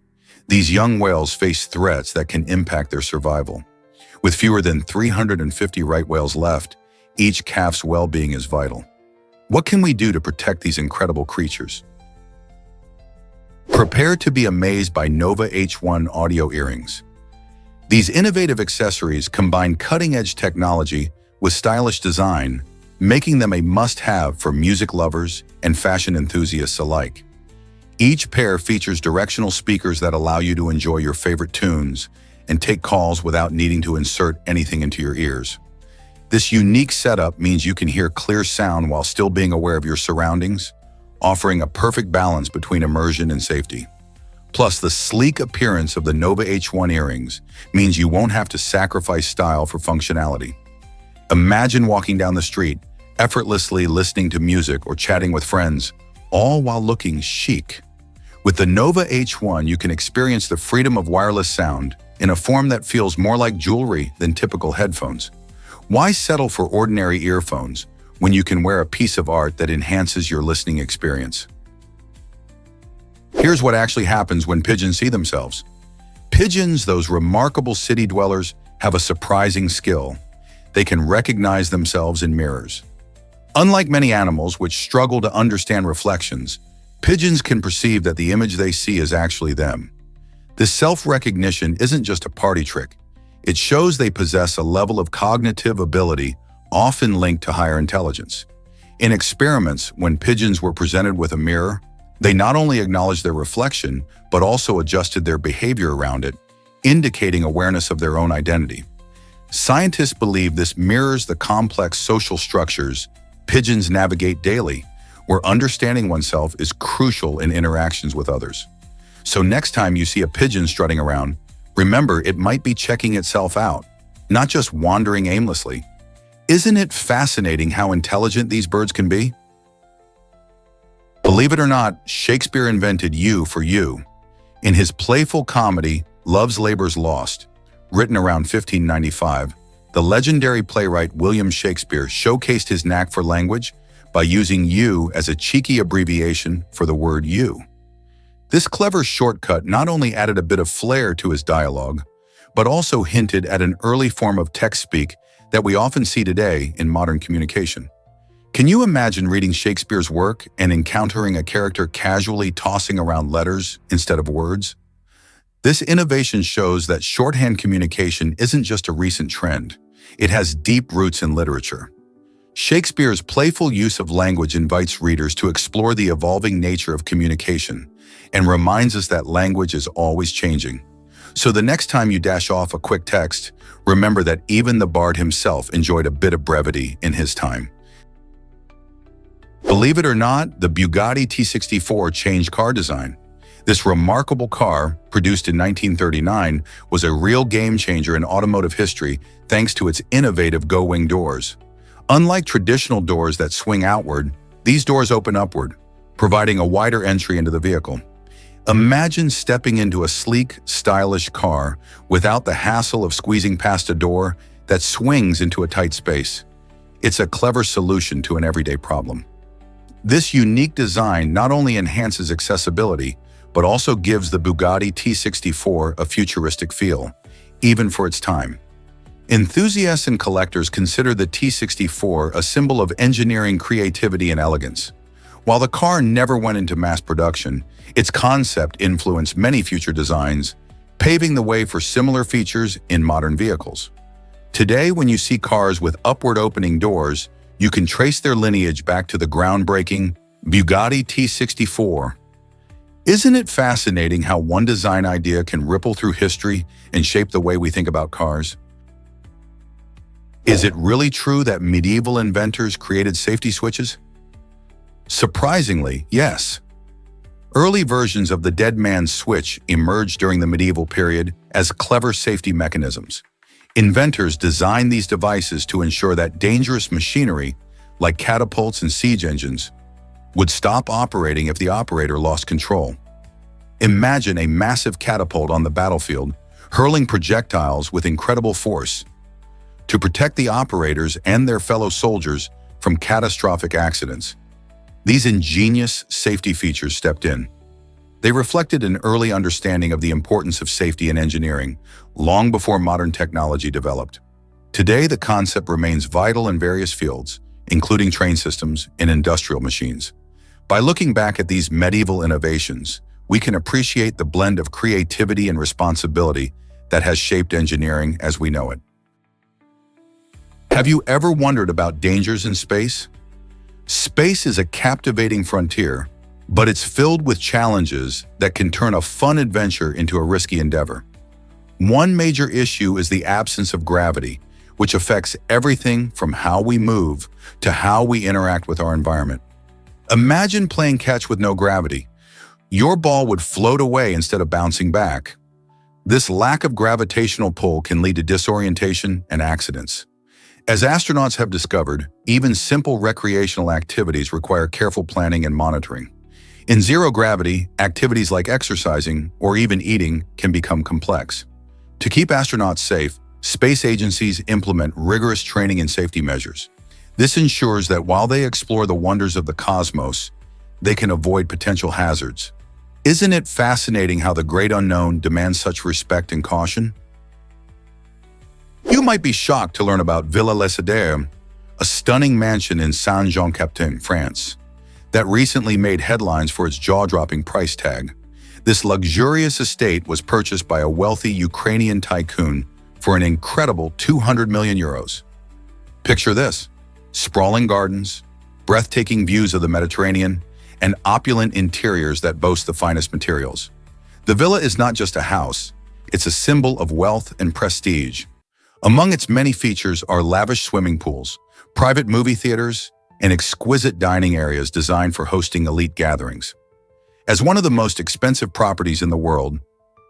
these young whales face threats that can impact their survival. With fewer than 350 right whales left, each calf's well-being is vital. What can we do to protect these incredible creatures? Prepare to be amazed by Nova H1 audio earrings. These innovative accessories combine cutting-edge technology with stylish design, making them a must-have for music lovers and fashion enthusiasts alike. Each pair features directional speakers that allow you to enjoy your favorite tunes and take calls without needing to insert anything into your ears. This unique setup means you can hear clear sound while still being aware of your surroundings, offering a perfect balance between immersion and safety. Plus, the sleek appearance of the Nova H1 earrings means you won't have to sacrifice style for functionality. Imagine walking down the street, effortlessly listening to music or chatting with friends, all while looking chic. With the Nova H1, you can experience the freedom of wireless sound in a form that feels more like jewelry than typical headphones. Why settle for ordinary earphones when you can wear a piece of art that enhances your listening experience? Here's what actually happens when pigeons see themselves. Pigeons, those remarkable city dwellers, have a surprising skill. They can recognize themselves in mirrors. Unlike many animals which struggle to understand reflections, pigeons can perceive that the image they see is actually them. This self-recognition isn't just a party trick. It shows they possess a level of cognitive ability often linked to higher intelligence. In experiments, when pigeons were presented with a mirror, they not only acknowledged their reflection, but also adjusted their behavior around it, indicating awareness of their own identity. Scientists believe this mirrors the complex social structures pigeons navigate daily, where understanding oneself is crucial in interactions with others. So next time you see a pigeon strutting around, remember it might be checking itself out, not just wandering aimlessly. Isn't it fascinating how intelligent these birds can be? Believe it or not, Shakespeare invented you for you. In his playful comedy, Love's Labour's Lost, written around 1595, the legendary playwright William Shakespeare showcased his knack for language by using you as a cheeky abbreviation for the word you. This clever shortcut not only added a bit of flair to his dialogue, but also hinted at an early form of text speak that we often see today in modern communication. Can you imagine reading Shakespeare's work and encountering a character casually tossing around letters instead of words? This innovation shows that shorthand communication isn't just a recent trend. It has deep roots in literature. Shakespeare's playful use of language invites readers to explore the evolving nature of communication and reminds us that language is always changing. So the next time you dash off a quick text, remember that even the bard himself enjoyed a bit of brevity in his time. Believe it or not, the Bugatti T64 changed car design. This remarkable car, produced in 1939, was a real game-changer in automotive history thanks to its innovative go-wing doors. Unlike traditional doors that swing outward, these doors open upward, providing a wider entry into the vehicle. Imagine stepping into a sleek, stylish car without the hassle of squeezing past a door that swings into a tight space. It's a clever solution to an everyday problem. This unique design not only enhances accessibility, but also gives the Bugatti T64 a futuristic feel, even for its time. Enthusiasts and collectors consider the T64 a symbol of engineering creativity and elegance. While the car never went into mass production, its concept influenced many future designs, paving the way for similar features in modern vehicles. Today, when you see cars with upward-opening doors, you can trace their lineage back to the groundbreaking Bugatti T64. Isn't it fascinating how one design idea can ripple through history and shape the way we think about cars? Is it really true that medieval inventors created safety switches? Surprisingly, yes. Early versions of the dead man's switch emerged during the medieval period as clever safety mechanisms. Inventors designed these devices to ensure that dangerous machinery, like catapults and siege engines, would stop operating if the operator lost control. Imagine a massive catapult on the battlefield, hurling projectiles with incredible force to protect the operators and their fellow soldiers from catastrophic accidents. These ingenious safety features stepped in. They reflected an early understanding of the importance of safety in engineering, long before modern technology developed. Today, the concept remains vital in various fields, including train systems and industrial machines. By looking back at these medieval innovations, we can appreciate the blend of creativity and responsibility that has shaped engineering as we know it. Have you ever wondered about dangers in space? Space is a captivating frontier, but it's filled with challenges that can turn a fun adventure into a risky endeavor. One major issue is the absence of gravity, which affects everything from how we move to how we interact with our environment. Imagine playing catch with no gravity. Your ball would float away instead of bouncing back. This lack of gravitational pull can lead to disorientation and accidents. As astronauts have discovered, even simple recreational activities require careful planning and monitoring. In zero gravity, activities like exercising or even eating can become complex. To keep astronauts safe, space agencies implement rigorous training and safety measures. This ensures that while they explore the wonders of the cosmos, they can avoid potential hazards. Isn't it fascinating how the great unknown demands such respect and caution? You might be shocked to learn about Villa Les Adaires, a stunning mansion in Saint-Jean-Cap-Ferrat, France, that recently made headlines for its jaw-dropping price tag. This luxurious estate was purchased by a wealthy Ukrainian tycoon for an incredible 200 million euros. Picture this: sprawling gardens, breathtaking views of the Mediterranean, and opulent interiors that boast the finest materials. The villa is not just a house, it's a symbol of wealth and prestige. Among its many features are lavish swimming pools, private movie theaters, and exquisite dining areas designed for hosting elite gatherings. As one of the most expensive properties in the world,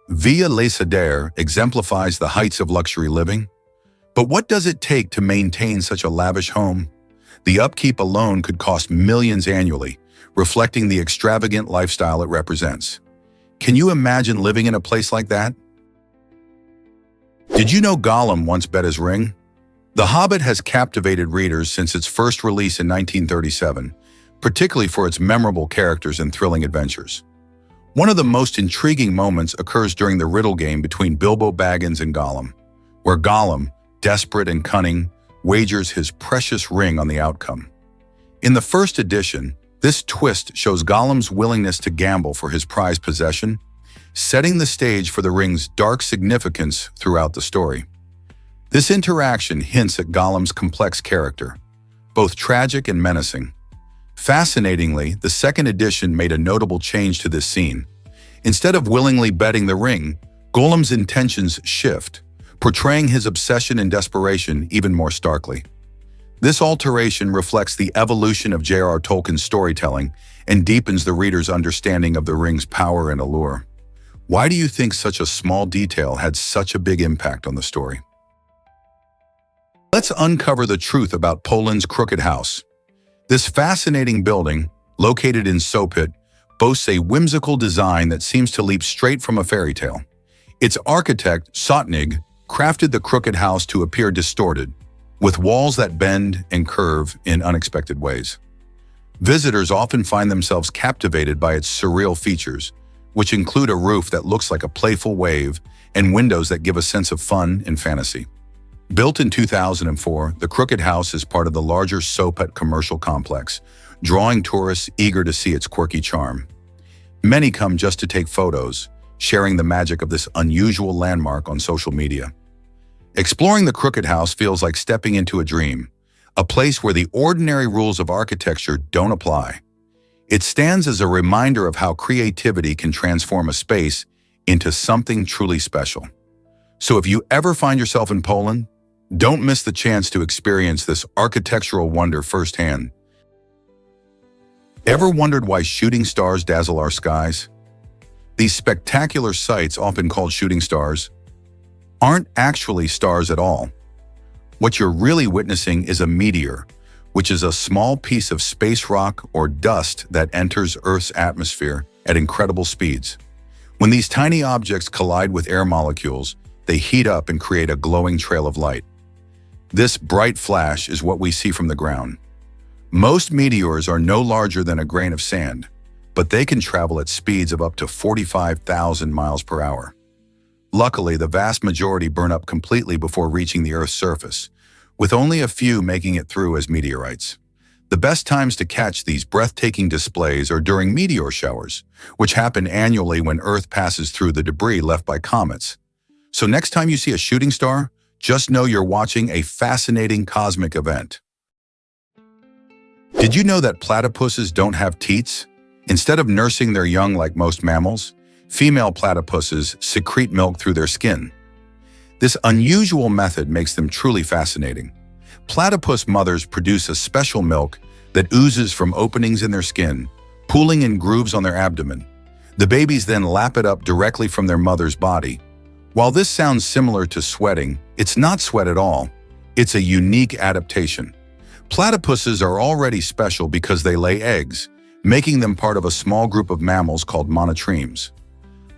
Villa Les Adaires exemplifies the heights of luxury living. But what does it take to maintain such a lavish home? The upkeep alone could cost millions annually, reflecting the extravagant lifestyle it represents. Can you imagine living in a place like that? Did you know Gollum once bet his ring? The Hobbit has captivated readers since its first release in 1937, particularly for its memorable characters and thrilling adventures. One of the most intriguing moments occurs during the riddle game between Bilbo Baggins and Gollum, where Gollum, desperate and cunning, wagers his precious ring on the outcome. In the first edition, this twist shows Gollum's willingness to gamble for his prized possession, setting the stage for the ring's dark significance throughout the story. This interaction hints at Gollum's complex character, both tragic and menacing. Fascinatingly, the second edition made a notable change to this scene. Instead of willingly betting the ring, Gollum's intentions shift, portraying his obsession and desperation even more starkly. This alteration reflects the evolution of J.R.R. Tolkien's storytelling and deepens the reader's understanding of the ring's power and allure. Why do you think such a small detail had such a big impact on the story? Let's uncover the truth about Poland's Crooked House. This fascinating building, located in Sopot, boasts a whimsical design that seems to leap straight from a fairy tale. Its architect, Sotnig, crafted the crooked house to appear distorted, with walls that bend and curve in unexpected ways. Visitors often find themselves captivated by its surreal features, which include a roof that looks like a playful wave and windows that give a sense of fun and fantasy. Built in 2004, the Crooked House is part of the larger Sopat commercial complex, drawing tourists eager to see its quirky charm. Many come just to take photos, sharing the magic of this unusual landmark on social media. Exploring the Crooked House feels like stepping into a dream, a place where the ordinary rules of architecture don't apply. It stands as a reminder of how creativity can transform a space into something truly special. So if you ever find yourself in Poland, don't miss the chance to experience this architectural wonder firsthand. Ever wondered why shooting stars dazzle our skies? These spectacular sights, often called shooting stars, aren't actually stars at all. What you're really witnessing is a meteor, which is a small piece of space rock or dust that enters Earth's atmosphere at incredible speeds. When these tiny objects collide with air molecules, they heat up and create a glowing trail of light. This bright flash is what we see from the ground. Most meteors are no larger than a grain of sand, but they can travel at speeds of up to 45,000 miles per hour. Luckily, the vast majority burn up completely before reaching the Earth's surface, with only a few making it through as meteorites. The best times to catch these breathtaking displays are during meteor showers, which happen annually when Earth passes through the debris left by comets. So next time you see a shooting star, just know you're watching a fascinating cosmic event. Did you know that platypuses don't have teats? Instead of nursing their young like most mammals, female platypuses secrete milk through their skin. This unusual method makes them truly fascinating. Platypus mothers produce a special milk that oozes from openings in their skin, pooling in grooves on their abdomen. The babies then lap it up directly from their mother's body. While this sounds similar to sweating, it's not sweat at all. It's a unique adaptation. Platypuses are already special because they lay eggs, making them part of a small group of mammals called monotremes.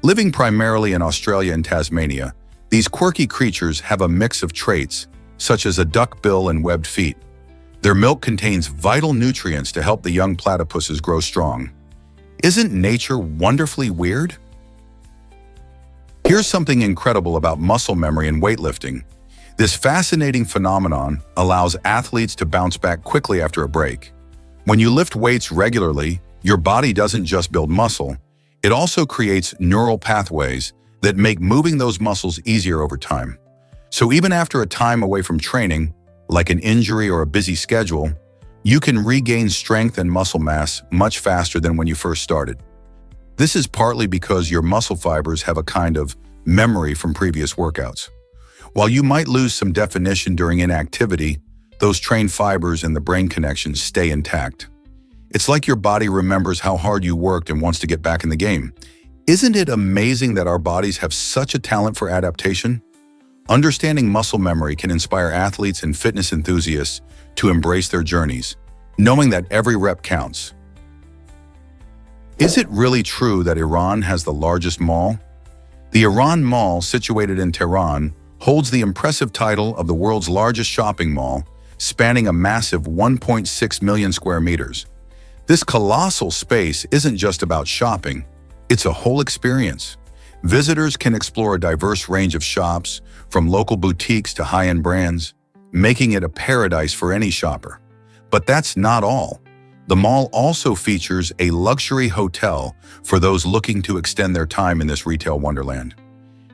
Living primarily in Australia and Tasmania, these quirky creatures have a mix of traits, such as a duck bill and webbed feet. Their milk contains vital nutrients to help the young platypuses grow strong. Isn't nature wonderfully weird? Here's something incredible about muscle memory and weightlifting. This fascinating phenomenon allows athletes to bounce back quickly after a break. When you lift weights regularly, your body doesn't just build muscle, it also creates neural pathways that make moving those muscles easier over time. So even after a time away from training, like an injury or a busy schedule, you can regain strength and muscle mass much faster than when you first started. This is partly because your muscle fibers have a kind of memory from previous workouts. While you might lose some definition during inactivity, those trained fibers and the brain connections stay intact. It's like your body remembers how hard you worked and wants to get back in the game. Isn't it amazing that our bodies have such a talent for adaptation? Understanding muscle memory can inspire athletes and fitness enthusiasts to embrace their journeys, knowing that every rep counts. Is it really true that Iran has the largest mall? The Iran Mall, situated in Tehran, holds the impressive title of the world's largest shopping mall, spanning a massive 1.6 million square meters. This colossal space isn't just about shopping, it's a whole experience. Visitors can explore a diverse range of shops, from local boutiques to high-end brands, making it a paradise for any shopper. But that's not all. The mall also features a luxury hotel for those looking to extend their time in this retail wonderland.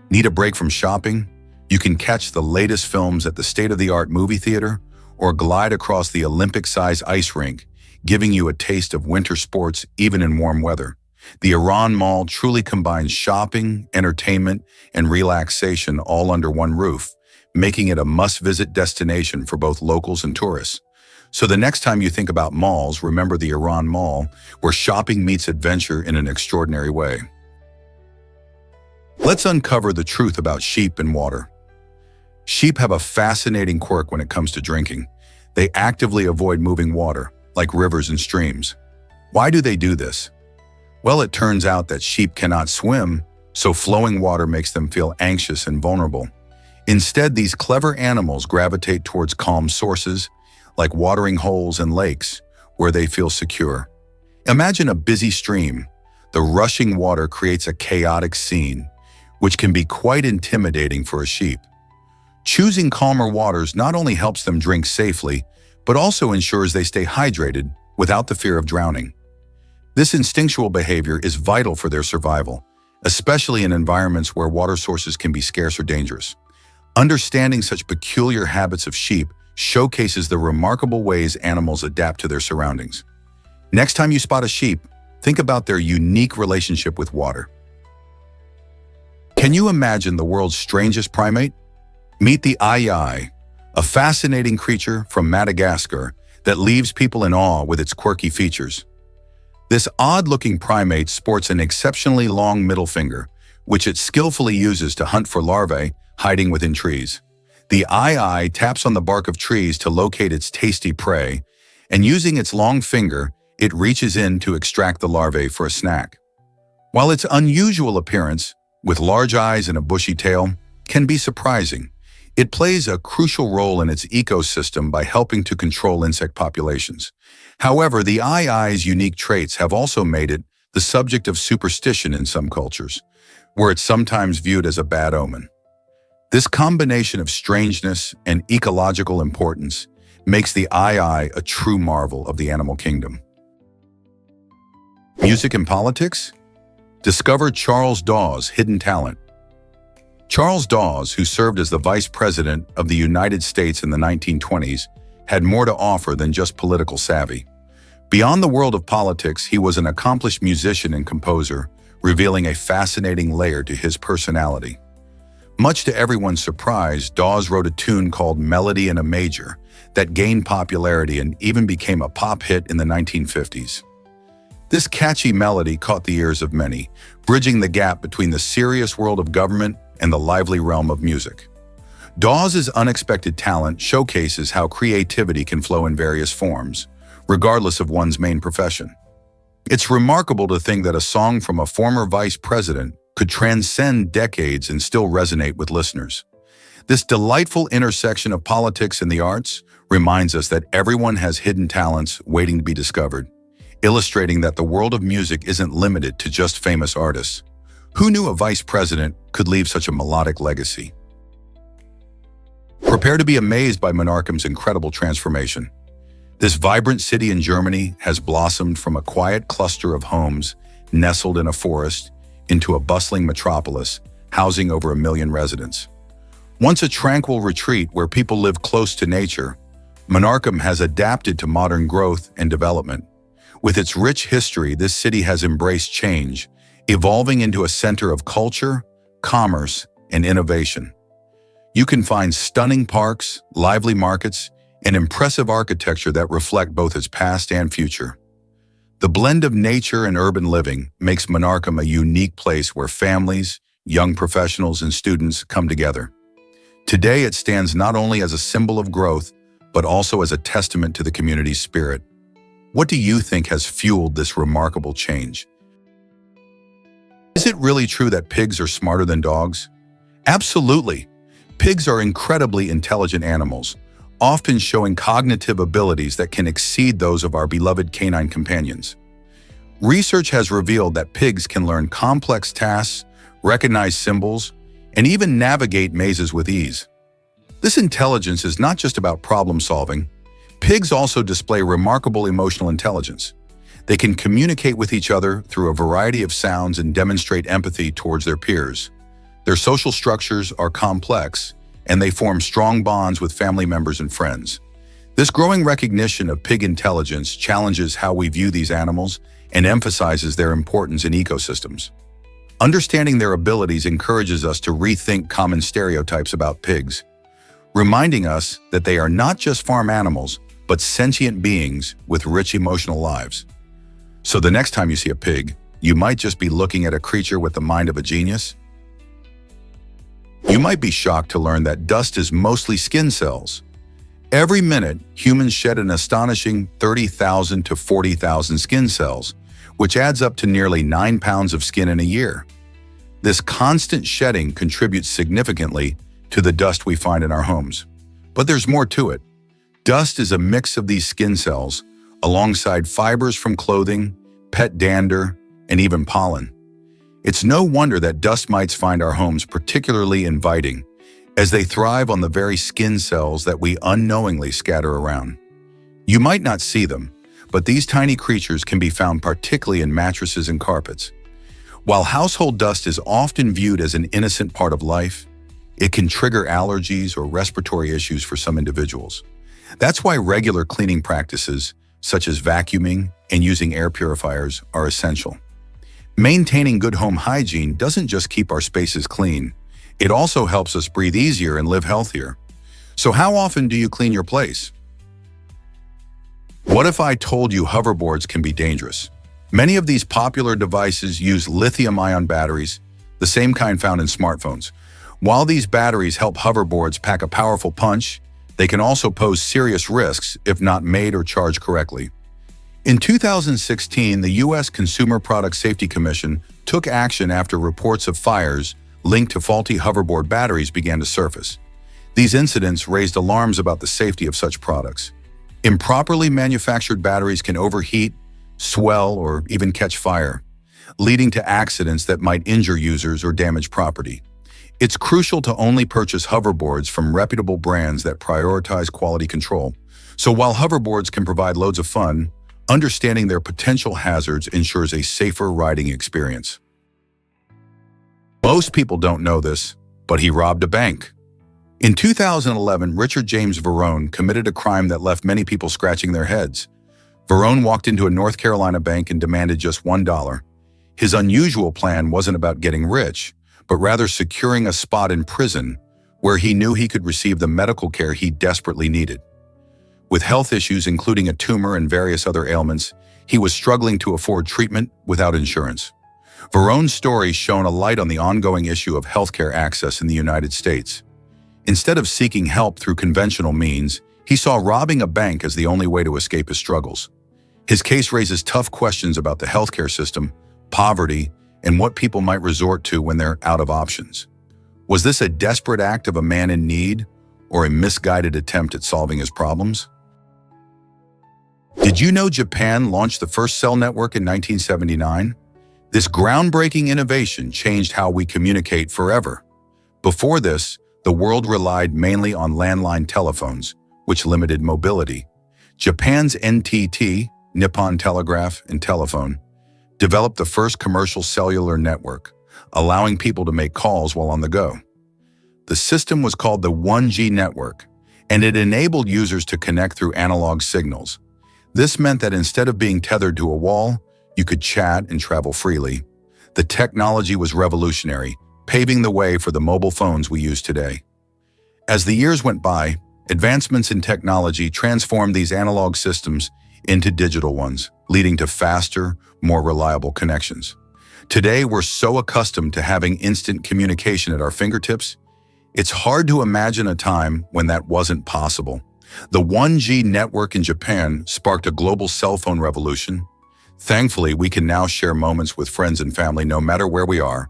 Need a break from shopping? You can catch the latest films at the state-of-the-art movie theater or glide across the Olympic-sized ice rink, giving you a taste of winter sports even in warm weather. The Iran Mall truly combines shopping, entertainment, and relaxation all under one roof, making it a must-visit destination for both locals and tourists. So the next time you think about malls, remember the Iran Mall, where shopping meets adventure in an extraordinary way. Let's uncover the truth about sheep and water. Sheep have a fascinating quirk when it comes to drinking. They actively avoid moving water, like rivers and streams. Why do they do this? Well, it turns out that sheep cannot swim, so flowing water makes them feel anxious and vulnerable. Instead, these clever animals gravitate towards calm sources, like watering holes and lakes, where they feel secure. Imagine a busy stream. The rushing water creates a chaotic scene, which can be quite intimidating for a sheep. Choosing calmer waters not only helps them drink safely, but also ensures they stay hydrated without the fear of drowning. This instinctual behavior is vital for their survival, especially in environments where water sources can be scarce or dangerous. Understanding such peculiar habits of sheep showcases the remarkable ways animals adapt to their surroundings. Next time you spot a sheep, think about their unique relationship with water. Can you imagine the world's strangest primate? Meet the aye, a fascinating creature from Madagascar that leaves people in awe with its quirky features. This odd-looking primate sports an exceptionally long middle finger, which it skillfully uses to hunt for larvae hiding within trees. The aye taps on the bark of trees to locate its tasty prey, and using its long finger, it reaches in to extract the larvae for a snack. While its unusual appearance, with large eyes and a bushy tail, can be surprising, it plays a crucial role in its ecosystem by helping to control insect populations. However, the aye's unique traits have also made it the subject of superstition in some cultures, where it's sometimes viewed as a bad omen. This combination of strangeness and ecological importance makes the aye a true marvel of the animal kingdom. Music and politics? Discover Charles Dawes' hidden talent. Charles Dawes, who served as the Vice President of the United States in the 1920s, had more to offer than just political savvy. Beyond the world of politics, he was an accomplished musician and composer, revealing a fascinating layer to his personality. Much to everyone's surprise, Dawes wrote a tune called Melody in a Major that gained popularity and even became a pop hit in the 1950s. This catchy melody caught the ears of many, bridging the gap between the serious world of government and the lively realm of music. Dawes' unexpected talent showcases how creativity can flow in various forms, regardless of one's main profession. It's remarkable to think that a song from a former vice president could transcend decades and still resonate with listeners. This delightful intersection of politics and the arts reminds us that everyone has hidden talents waiting to be discovered, illustrating that the world of music isn't limited to just famous artists. Who knew a vice president could leave such a melodic legacy? Prepare to be amazed by Menorcam's incredible transformation. This vibrant city in Germany has blossomed from a quiet cluster of homes nestled in a forest into a bustling metropolis housing over 1 million residents. Once a tranquil retreat where people live close to nature, Menorcam has adapted to modern growth and development. With its rich history, this city has embraced change, evolving into a center of culture, commerce, and innovation. You can find stunning parks, lively markets, and impressive architecture that reflect both its past and future. The blend of nature and urban living makes Menorcam a unique place where families, young professionals, and students come together. Today, it stands not only as a symbol of growth, but also as a testament to the community's spirit. What do you think has fueled this remarkable change? Is it really true that pigs are smarter than dogs? Absolutely. Pigs are incredibly intelligent animals, often showing cognitive abilities that can exceed those of our beloved canine companions. Research has revealed that pigs can learn complex tasks, recognize symbols, and even navigate mazes with ease. This intelligence is not just about problem solving. Pigs also display remarkable emotional intelligence. They can communicate with each other through a variety of sounds and demonstrate empathy towards their peers. Their social structures are complex, and they form strong bonds with family members and friends. This growing recognition of pig intelligence challenges how we view these animals and emphasizes their importance in ecosystems. Understanding their abilities encourages us to rethink common stereotypes about pigs, reminding us that they are not just farm animals, but sentient beings with rich emotional lives. So the next time you see a pig, you might just be looking at a creature with the mind of a genius. You might be shocked to learn that dust is mostly skin cells. Every minute, humans shed an astonishing 30,000 to 40,000 skin cells, which adds up to nearly 9 pounds of skin in a year. This constant shedding contributes significantly to the dust we find in our homes. But there's more to it. Dust is a mix of these skin cells, alongside fibers from clothing, pet dander, and even pollen. It's no wonder that dust mites find our homes particularly inviting, as they thrive on the very skin cells that we unknowingly scatter around. You might not see them, but these tiny creatures can be found particularly in mattresses and carpets. While household dust is often viewed as an innocent part of life, it can trigger allergies or respiratory issues for some individuals. That's why regular cleaning practices, such as vacuuming and using air purifiers, are essential. Maintaining good home hygiene doesn't just keep our spaces clean, it also helps us breathe easier and live healthier. So how often do you clean your place? What if I told you hoverboards can be dangerous? Many of these popular devices use lithium-ion batteries, the same kind found in smartphones. While these batteries help hoverboards pack a powerful punch, they can also pose serious risks if not made or charged correctly. In 2016, the U.S. Consumer Product Safety Commission took action after reports of fires linked to faulty hoverboard batteries began to surface. These incidents raised alarms about the safety of such products. Improperly manufactured batteries can overheat, swell, or even catch fire, leading to accidents that might injure users or damage property. It's crucial to only purchase hoverboards from reputable brands that prioritize quality control. So while hoverboards can provide loads of fun, understanding their potential hazards ensures a safer riding experience. Most people don't know this, but he robbed a bank. In 2011, Richard James Verone committed a crime that left many people scratching their heads. Verone walked into a North Carolina bank and demanded just $1. His unusual plan wasn't about getting rich, but rather securing a spot in prison where he knew he could receive the medical care he desperately needed. With health issues including a tumor and various other ailments, he was struggling to afford treatment without insurance. Verone's story shone a light on the ongoing issue of healthcare access in the United States. Instead of seeking help through conventional means, he saw robbing a bank as the only way to escape his struggles. His case raises tough questions about the healthcare system, poverty, and what people might resort to when they're out of options. Was this a desperate act of a man in need, or a misguided attempt at solving his problems? Did you know Japan launched the first cell network in 1979? This groundbreaking innovation changed how we communicate forever. Before this, the world relied mainly on landline telephones, which limited mobility. Japan's NTT, Nippon Telegraph and Telephone, developed the first commercial cellular network, allowing people to make calls while on the go. The system was called the 1G network, and it enabled users to connect through analog signals. This meant that instead of being tethered to a wall, you could chat and travel freely. The technology was revolutionary, paving the way for the mobile phones we use today. As the years went by, advancements in technology transformed these analog systems into digital ones, leading to faster, more reliable connections. Today, we're so accustomed to having instant communication at our fingertips, it's hard to imagine a time when that wasn't possible. The 1G network in Japan sparked a global cell phone revolution. Thankfully, we can now share moments with friends and family no matter where we are.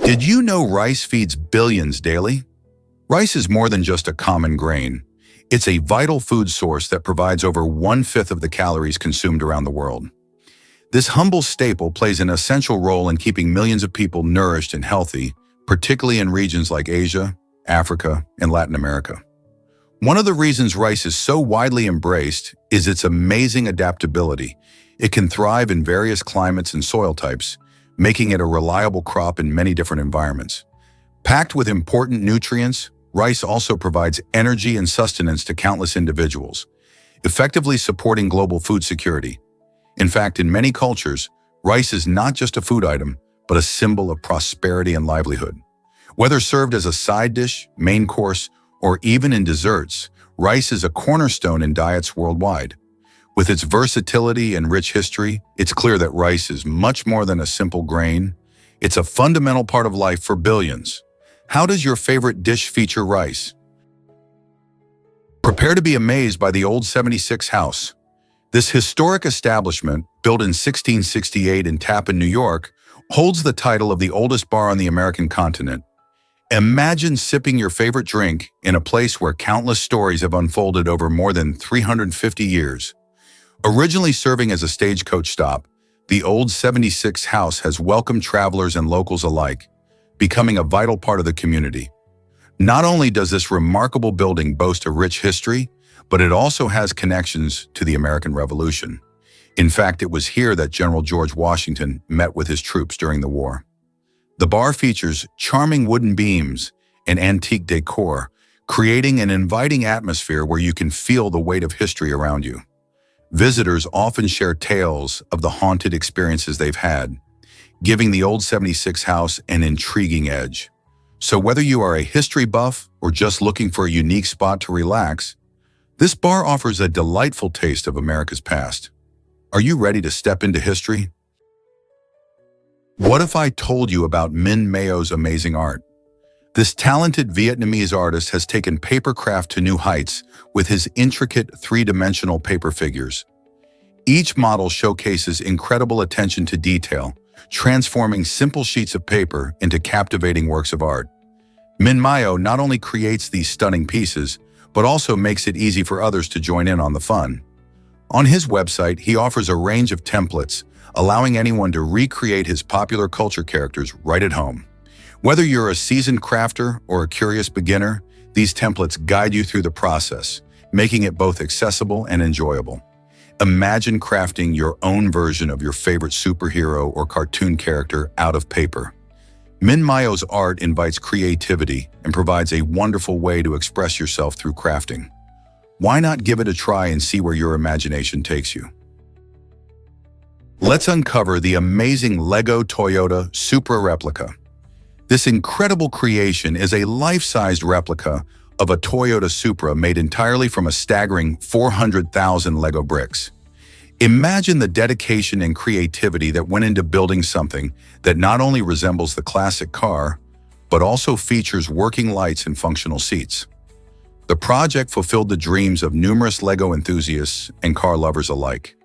Did you know rice feeds billions daily? Rice is more than just a common grain. It's a vital food source that provides over 1/5 of the calories consumed around the world. This humble staple plays an essential role in keeping millions of people nourished and healthy, particularly in regions like Asia, Africa, and Latin America. One of the reasons rice is so widely embraced is its amazing adaptability. It can thrive in various climates and soil types, making it a reliable crop in many different environments. Packed with important nutrients, rice also provides energy and sustenance to countless individuals, effectively supporting global food security. In fact, in many cultures, rice is not just a food item, but a symbol of prosperity and livelihood. Whether served as a side dish, main course, or even in desserts, rice is a cornerstone in diets worldwide. With its versatility and rich history, it's clear that rice is much more than a simple grain. It's a fundamental part of life for billions. How does your favorite dish feature rice? Prepare to be amazed by the Old 76 House. This historic establishment, built in 1668 in Tappan, New York, holds the title of the oldest bar on the American continent. Imagine sipping your favorite drink in a place where countless stories have unfolded over more than 350 years. Originally serving as a stagecoach stop, the Old 76 House has welcomed travelers and locals alike, becoming a vital part of the community. Not only does this remarkable building boast a rich history, but it also has connections to the American Revolution. In fact, it was here that General George Washington met with his troops during the war. The bar features charming wooden beams and antique decor, creating an inviting atmosphere where you can feel the weight of history around you. Visitors often share tales of the haunted experiences they've had, giving the Old 76 house an intriguing edge. So whether you are a history buff or just looking for a unique spot to relax, this bar offers a delightful taste of America's past. Are you ready to step into history? What if I told you about Minh Mao's amazing art? This talented Vietnamese artist has taken papercraft to new heights with his intricate three-dimensional paper figures. Each model showcases incredible attention to detail, transforming simple sheets of paper into captivating works of art. Minh Mao not only creates these stunning pieces, but also makes it easy for others to join in on the fun. On his website, he offers a range of templates, allowing anyone to recreate his popular culture characters right at home. Whether you're a seasoned crafter or a curious beginner, these templates guide you through the process, making it both accessible and enjoyable. Imagine crafting your own version of your favorite superhero or cartoon character out of paper. Minh Mao's art invites creativity and provides a wonderful way to express yourself through crafting. Why not give it a try and see where your imagination takes you? Let's uncover the amazing Lego Toyota Supra replica. This incredible creation is a life-sized replica of a Toyota Supra made entirely from a staggering 400,000 Lego bricks. Imagine the dedication and creativity that went into building something that not only resembles the classic car, but also features working lights and functional seats. The project fulfilled the dreams of numerous Lego enthusiasts and car lovers alike.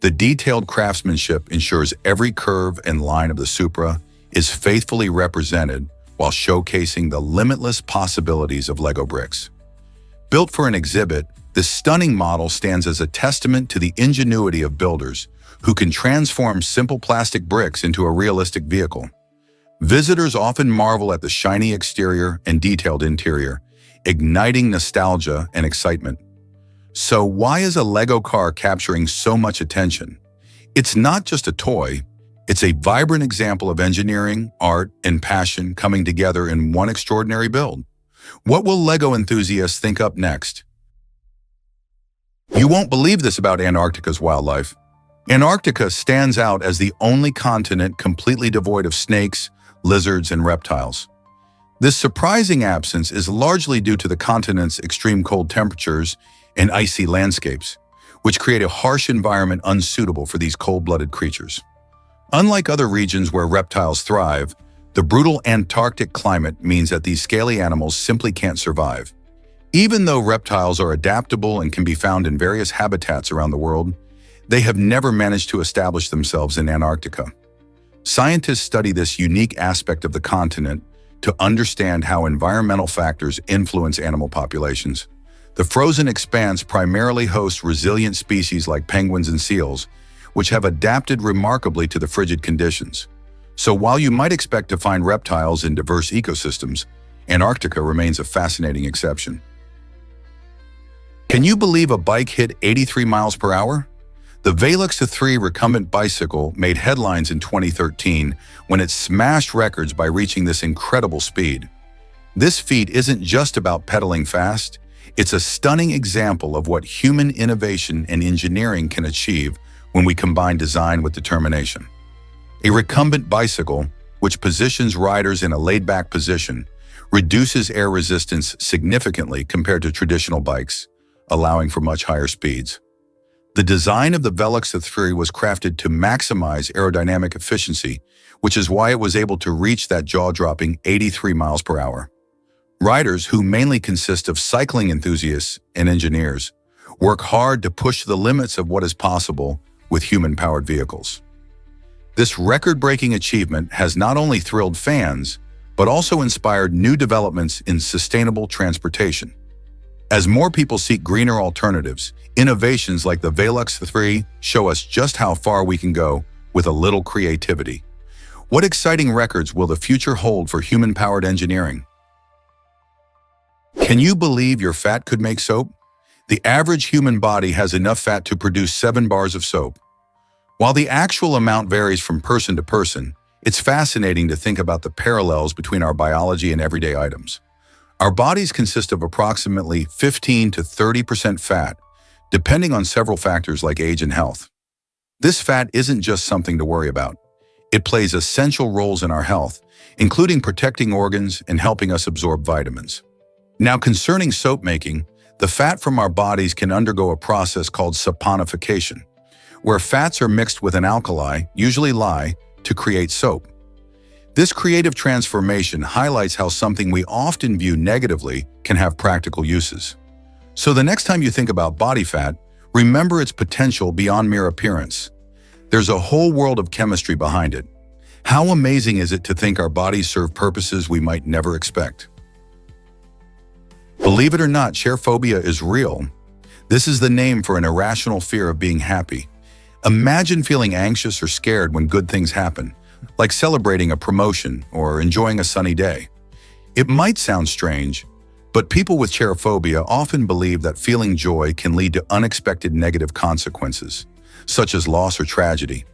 The detailed craftsmanship ensures every curve and line of the Supra is faithfully represented while showcasing the limitless possibilities of Lego bricks. Built for an exhibit, this stunning model stands as a testament to the ingenuity of builders who can transform simple plastic bricks into a realistic vehicle. Visitors often marvel at the shiny exterior and detailed interior, igniting nostalgia and excitement. So why is a Lego car capturing so much attention? It's not just a toy, it's a vibrant example of engineering, art, and passion coming together in one extraordinary build. What will Lego enthusiasts think up next? You won't believe this about Antarctica's wildlife. Antarctica stands out as the only continent completely devoid of snakes, lizards, and reptiles. This surprising absence is largely due to the continent's extreme cold temperatures and icy landscapes, which create a harsh environment unsuitable for these cold-blooded creatures. Unlike other regions where reptiles thrive, the brutal Antarctic climate means that these scaly animals simply can't survive. Even though reptiles are adaptable and can be found in various habitats around the world, they have never managed to establish themselves in Antarctica. Scientists study this unique aspect of the continent to understand how environmental factors influence animal populations. The frozen expanse primarily hosts resilient species like penguins and seals, which have adapted remarkably to the frigid conditions. So while you might expect to find reptiles in diverse ecosystems, Antarctica remains a fascinating exception. Can you believe a bike hit 83 miles per hour? The Velux 3 recumbent bicycle made headlines in 2013 when it smashed records by reaching this incredible speed. This feat isn't just about pedaling fast, it's a stunning example of what human innovation and engineering can achieve when we combine design with determination. A recumbent bicycle, which positions riders in a laid-back position, reduces air resistance significantly compared to traditional bikes, allowing for much higher speeds. The design of the Velux 3 was crafted to maximize aerodynamic efficiency, which is why it was able to reach that jaw-dropping 83 miles per hour. Riders, who mainly consist of cycling enthusiasts and engineers, work hard to push the limits of what is possible with human-powered vehicles. This record-breaking achievement has not only thrilled fans, but also inspired new developments in sustainable transportation. As more people seek greener alternatives, innovations like the Velux 3 show us just how far we can go with a little creativity. What exciting records will the future hold for human-powered engineering? Can you believe your fat could make soap? The average human body has enough fat to produce 7 bars of soap. While the actual amount varies from person to person, it's fascinating to think about the parallels between our biology and everyday items. Our bodies consist of approximately 15 to 30% fat, depending on several factors like age and health. This fat isn't just something to worry about. It plays essential roles in our health, including protecting organs and helping us absorb vitamins. Now, concerning soap making, the fat from our bodies can undergo a process called saponification, where fats are mixed with an alkali, usually lye, to create soap. This creative transformation highlights how something we often view negatively can have practical uses. So the next time you think about body fat, remember its potential beyond mere appearance. There's a whole world of chemistry behind it. How amazing is it to think our bodies serve purposes we might never expect? Believe it or not, sharephobia is real. This is the name for an irrational fear of being happy. Imagine feeling anxious or scared when good things happen, like celebrating a promotion or enjoying a sunny day. It might sound strange, but people with sharephobia often believe that feeling joy can lead to unexpected negative consequences, such as loss or tragedy.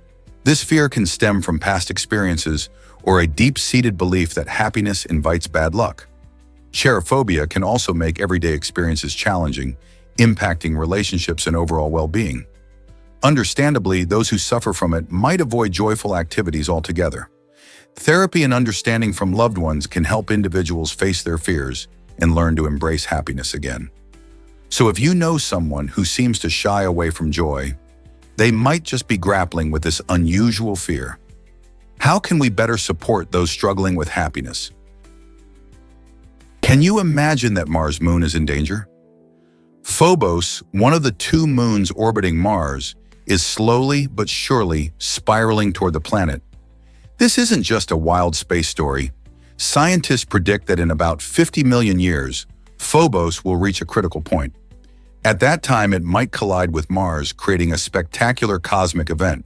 This fear can stem from past experiences or a deep-seated belief that happiness invites bad luck. Sharephobia can also make everyday experiences challenging, impacting relationships and overall well-being. Understandably, those who suffer from it might avoid joyful activities altogether. Therapy and understanding from loved ones can help individuals face their fears and learn to embrace happiness again. So if you know someone who seems to shy away from joy, they might just be grappling with this unusual fear. How can we better support those struggling with happiness? Can you imagine that Mars' moon is in danger? Phobos, one of the 2 moons orbiting Mars, is slowly but surely spiraling toward the planet. This isn't just a wild space story. Scientists predict that in about 50 million years, Phobos will reach a critical point. At that time, it might collide with Mars, creating a spectacular cosmic event.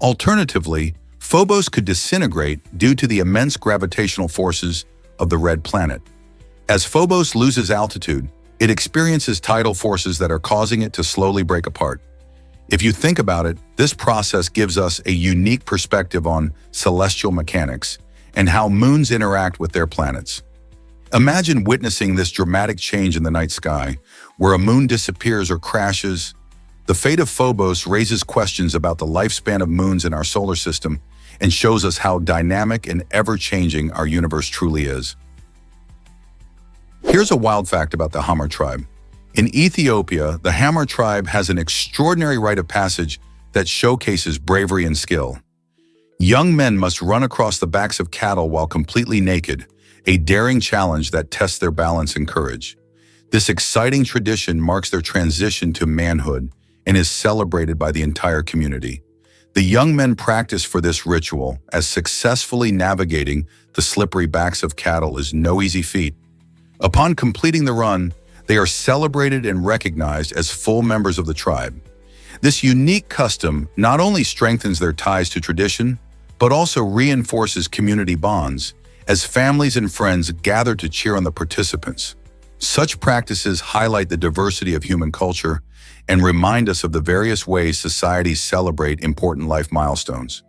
Alternatively, Phobos could disintegrate due to the immense gravitational forces of the red planet. As Phobos loses altitude, it experiences tidal forces that are causing it to slowly break apart. If you think about it, this process gives us a unique perspective on celestial mechanics and how moons interact with their planets. Imagine witnessing this dramatic change in the night sky, where a moon disappears or crashes. The fate of Phobos raises questions about the lifespan of moons in our solar system and shows us how dynamic and ever-changing our universe truly is. Here's a wild fact about the Hamar tribe. In Ethiopia, the Hamar tribe has an extraordinary rite of passage that showcases bravery and skill. Young men must run across the backs of cattle while completely naked, a daring challenge that tests their balance and courage. This exciting tradition marks their transition to manhood and is celebrated by the entire community. The young men practice for this ritual, as successfully navigating the slippery backs of cattle is no easy feat. Upon completing the run, they are celebrated and recognized as full members of the tribe. This unique custom not only strengthens their ties to tradition, but also reinforces community bonds as families and friends gather to cheer on the participants. Such practices highlight the diversity of human culture and remind us of the various ways societies celebrate important life milestones.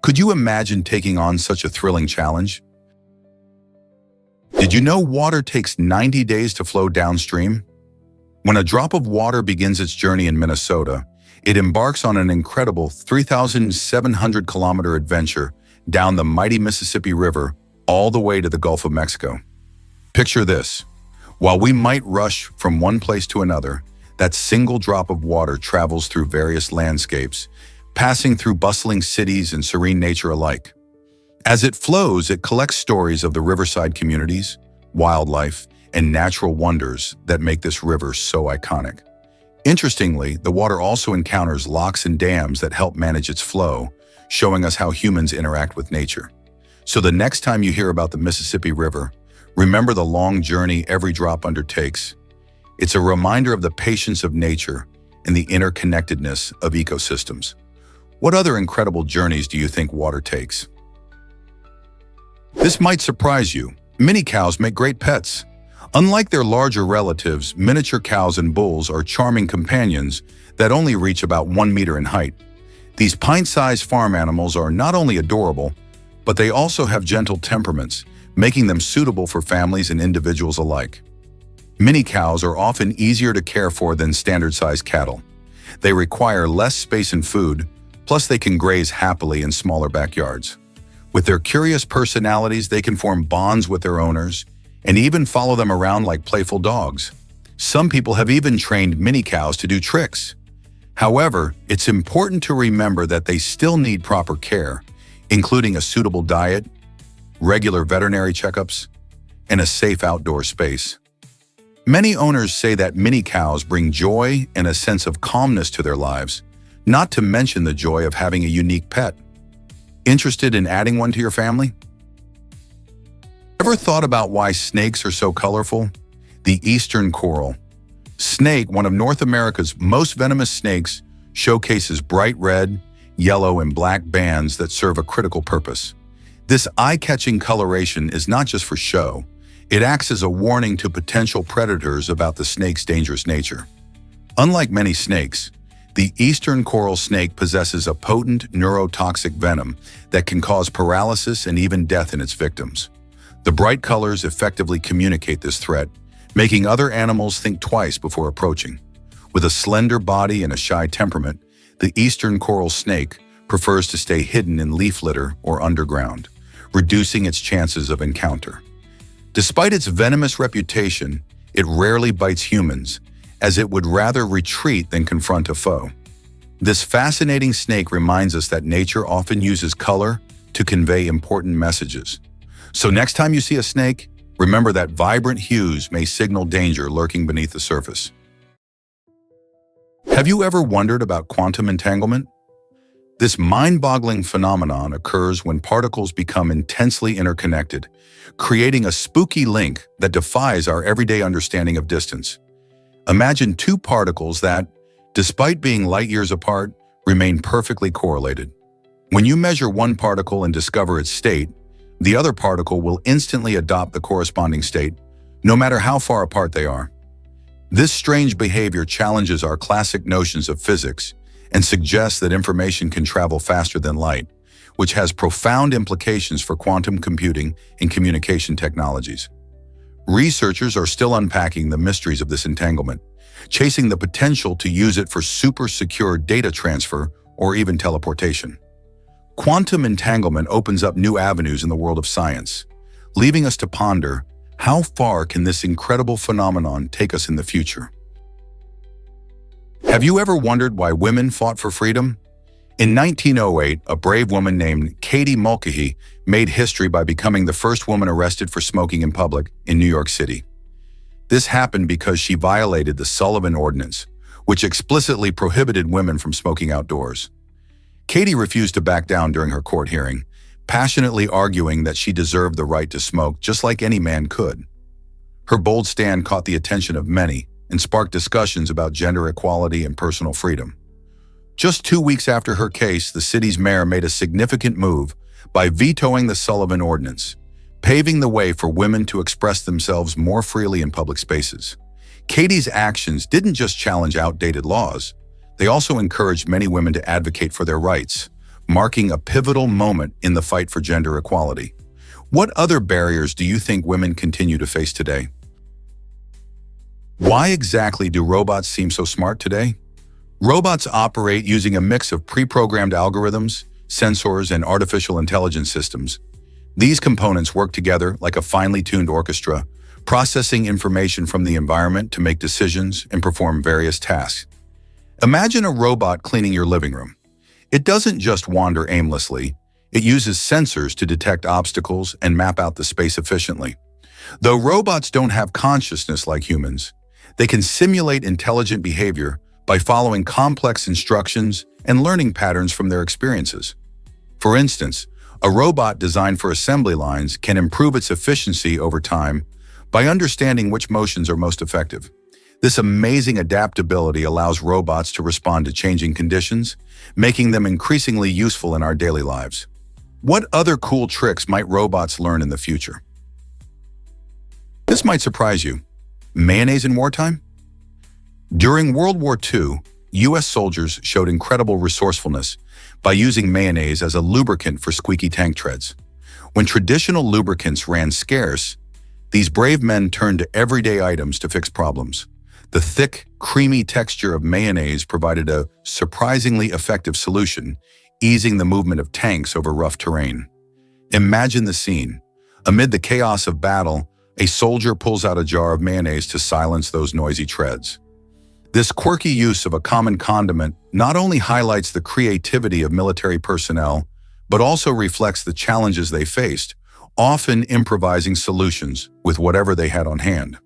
Could you imagine taking on such a thrilling challenge? Did you know water takes 90 days to flow downstream? When a drop of water begins its journey in Minnesota, it embarks on an incredible 3,700-kilometer adventure down the mighty Mississippi River all the way to the Gulf of Mexico. Picture this. While we might rush from one place to another, that single drop of water travels through various landscapes, passing through bustling cities and serene nature alike. As it flows, it collects stories of the riverside communities, wildlife, and natural wonders that make this river so iconic. Interestingly, the water also encounters locks and dams that help manage its flow, showing us how humans interact with nature. So the next time you hear about the Mississippi River, remember the long journey every drop undertakes. It's a reminder of the patience of nature and the interconnectedness of ecosystems. What other incredible journeys do you think water takes? This might surprise you. Mini cows make great pets. Unlike their larger relatives, miniature cows and bulls are charming companions that only reach about 1 meter in height. These pint-sized farm animals are not only adorable, but they also have gentle temperaments, making them suitable for families and individuals alike. Mini cows are often easier to care for than standard-sized cattle. They require less space and food, plus they can graze happily in smaller backyards. With their curious personalities, they can form bonds with their owners and even follow them around like playful dogs. Some people have even trained mini cows to do tricks. However, it's important to remember that they still need proper care, including a suitable diet, regular veterinary checkups, and a safe outdoor space. Many owners say that mini cows bring joy and a sense of calmness to their lives, not to mention the joy of having a unique pet. Interested in adding one to your family? Ever thought about why snakes are so colorful? The eastern coral snake, one of North America's most venomous snakes, showcases bright red, yellow, and black bands that serve a critical purpose. This eye-catching coloration is not just for show. It acts as a warning to potential predators about the snake's dangerous nature. Unlike many snakes, the eastern coral snake possesses a potent neurotoxic venom that can cause paralysis and even death in its victims. The bright colors effectively communicate this threat, making other animals think twice before approaching. With a slender body and a shy temperament, the eastern coral snake prefers to stay hidden in leaf litter or underground, reducing its chances of encounter. Despite its venomous reputation, it rarely bites humans, as it would rather retreat than confront a foe. This fascinating snake reminds us that nature often uses color to convey important messages. So next time you see a snake, remember that vibrant hues may signal danger lurking beneath the surface. Have you ever wondered about quantum entanglement? This mind-boggling phenomenon occurs when particles become intensely interconnected, creating a spooky link that defies our everyday understanding of distance. Imagine two particles that, despite being light years apart, remain perfectly correlated. When you measure one particle and discover its state, the other particle will instantly adopt the corresponding state, no matter how far apart they are. This strange behavior challenges our classic notions of physics and suggests that information can travel faster than light, which has profound implications for quantum computing and communication technologies. Researchers are still unpacking the mysteries of this entanglement, chasing the potential to use it for super-secure data transfer or even teleportation. Quantum entanglement opens up new avenues in the world of science, leaving us to ponder, how far can this incredible phenomenon take us in the future? Have you ever wondered why women fought for freedom? In 1908, a brave woman named Katie Mulcahy made history by becoming the first woman arrested for smoking in public in New York City. This happened because she violated the Sullivan Ordinance, which explicitly prohibited women from smoking outdoors. Katie refused to back down during her court hearing, passionately arguing that she deserved the right to smoke just like any man could. Her bold stand caught the attention of many and sparked discussions about gender equality and personal freedom. Just 2 weeks after her case, the city's mayor made a significant move by vetoing the Sullivan Ordinance, paving the way for women to express themselves more freely in public spaces. Katie's actions didn't just challenge outdated laws, they also encouraged many women to advocate for their rights, marking a pivotal moment in the fight for gender equality. What other barriers do you think women continue to face today? Why exactly do robots seem so smart today? Robots operate using a mix of pre-programmed algorithms, sensors, and artificial intelligence systems. These components work together like a finely tuned orchestra, processing information from the environment to make decisions and perform various tasks. Imagine a robot cleaning your living room. It doesn't just wander aimlessly. It uses sensors to detect obstacles and map out the space efficiently. Though robots don't have consciousness like humans, they can simulate intelligent behavior by following complex instructions and learning patterns from their experiences. For instance, a robot designed for assembly lines can improve its efficiency over time by understanding which motions are most effective. This amazing adaptability allows robots to respond to changing conditions, making them increasingly useful in our daily lives. What other cool tricks might robots learn in the future? This might surprise you. Mayonnaise in wartime? During World War II, U.S. soldiers showed incredible resourcefulness by using mayonnaise as a lubricant for squeaky tank treads. When traditional lubricants ran scarce, these brave men turned to everyday items to fix problems. The thick, creamy texture of mayonnaise provided a surprisingly effective solution, easing the movement of tanks over rough terrain. Imagine the scene. Amid the chaos of battle, a soldier pulls out a jar of mayonnaise to silence those noisy treads. This quirky use of a common condiment not only highlights the creativity of military personnel, but also reflects the challenges they faced, often improvising solutions with whatever they had on hand.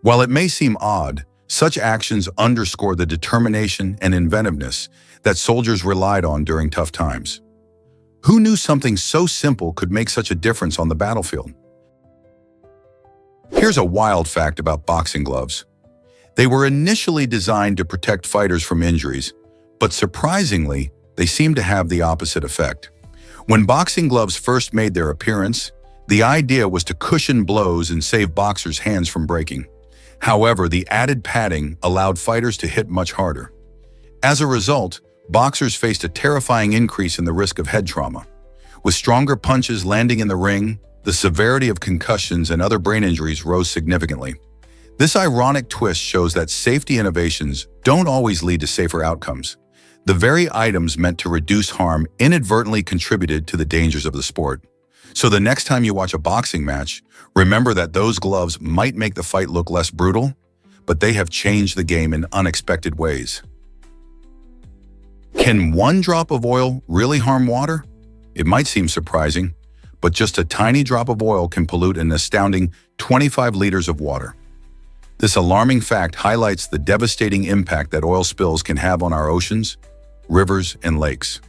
While it may seem odd, such actions underscore the determination and inventiveness that soldiers relied on during tough times. Who knew something so simple could make such a difference on the battlefield? Here's a wild fact about boxing gloves. They were initially designed to protect fighters from injuries, but surprisingly, they seem to have the opposite effect. When boxing gloves first made their appearance, the idea was to cushion blows and save boxers' hands from breaking. However, the added padding allowed fighters to hit much harder. As a result, boxers faced a terrifying increase in the risk of head trauma. With stronger punches landing in the ring, the severity of concussions and other brain injuries rose significantly. This ironic twist shows that safety innovations don't always lead to safer outcomes. The very items meant to reduce harm inadvertently contributed to the dangers of the sport. So the next time you watch a boxing match, remember that those gloves might make the fight look less brutal, but they have changed the game in unexpected ways. Can one drop of oil really harm water? It might seem surprising, but just a tiny drop of oil can pollute an astounding 25 liters of water. This alarming fact highlights the devastating impact that oil spills can have on our oceans, rivers, and lakes.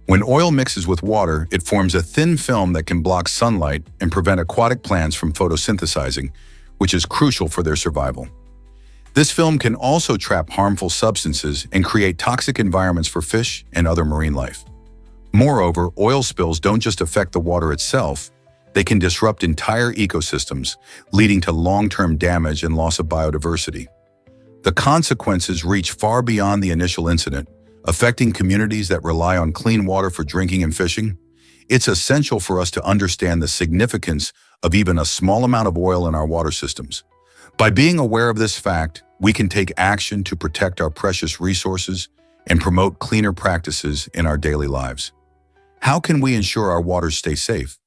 When oil mixes with water, it forms a thin film that can block sunlight and prevent aquatic plants from photosynthesizing, which is crucial for their survival. This film can also trap harmful substances and create toxic environments for fish and other marine life. Moreover, oil spills don't just affect the water itself, they can disrupt entire ecosystems, leading to long-term damage and loss of biodiversity. The consequences reach far beyond the initial incident, affecting communities that rely on clean water for drinking and fishing. It's essential for us to understand the significance of even a small amount of oil in our water systems. By being aware of this fact, we can take action to protect our precious resources and promote cleaner practices in our daily lives. How can we ensure our waters stay safe?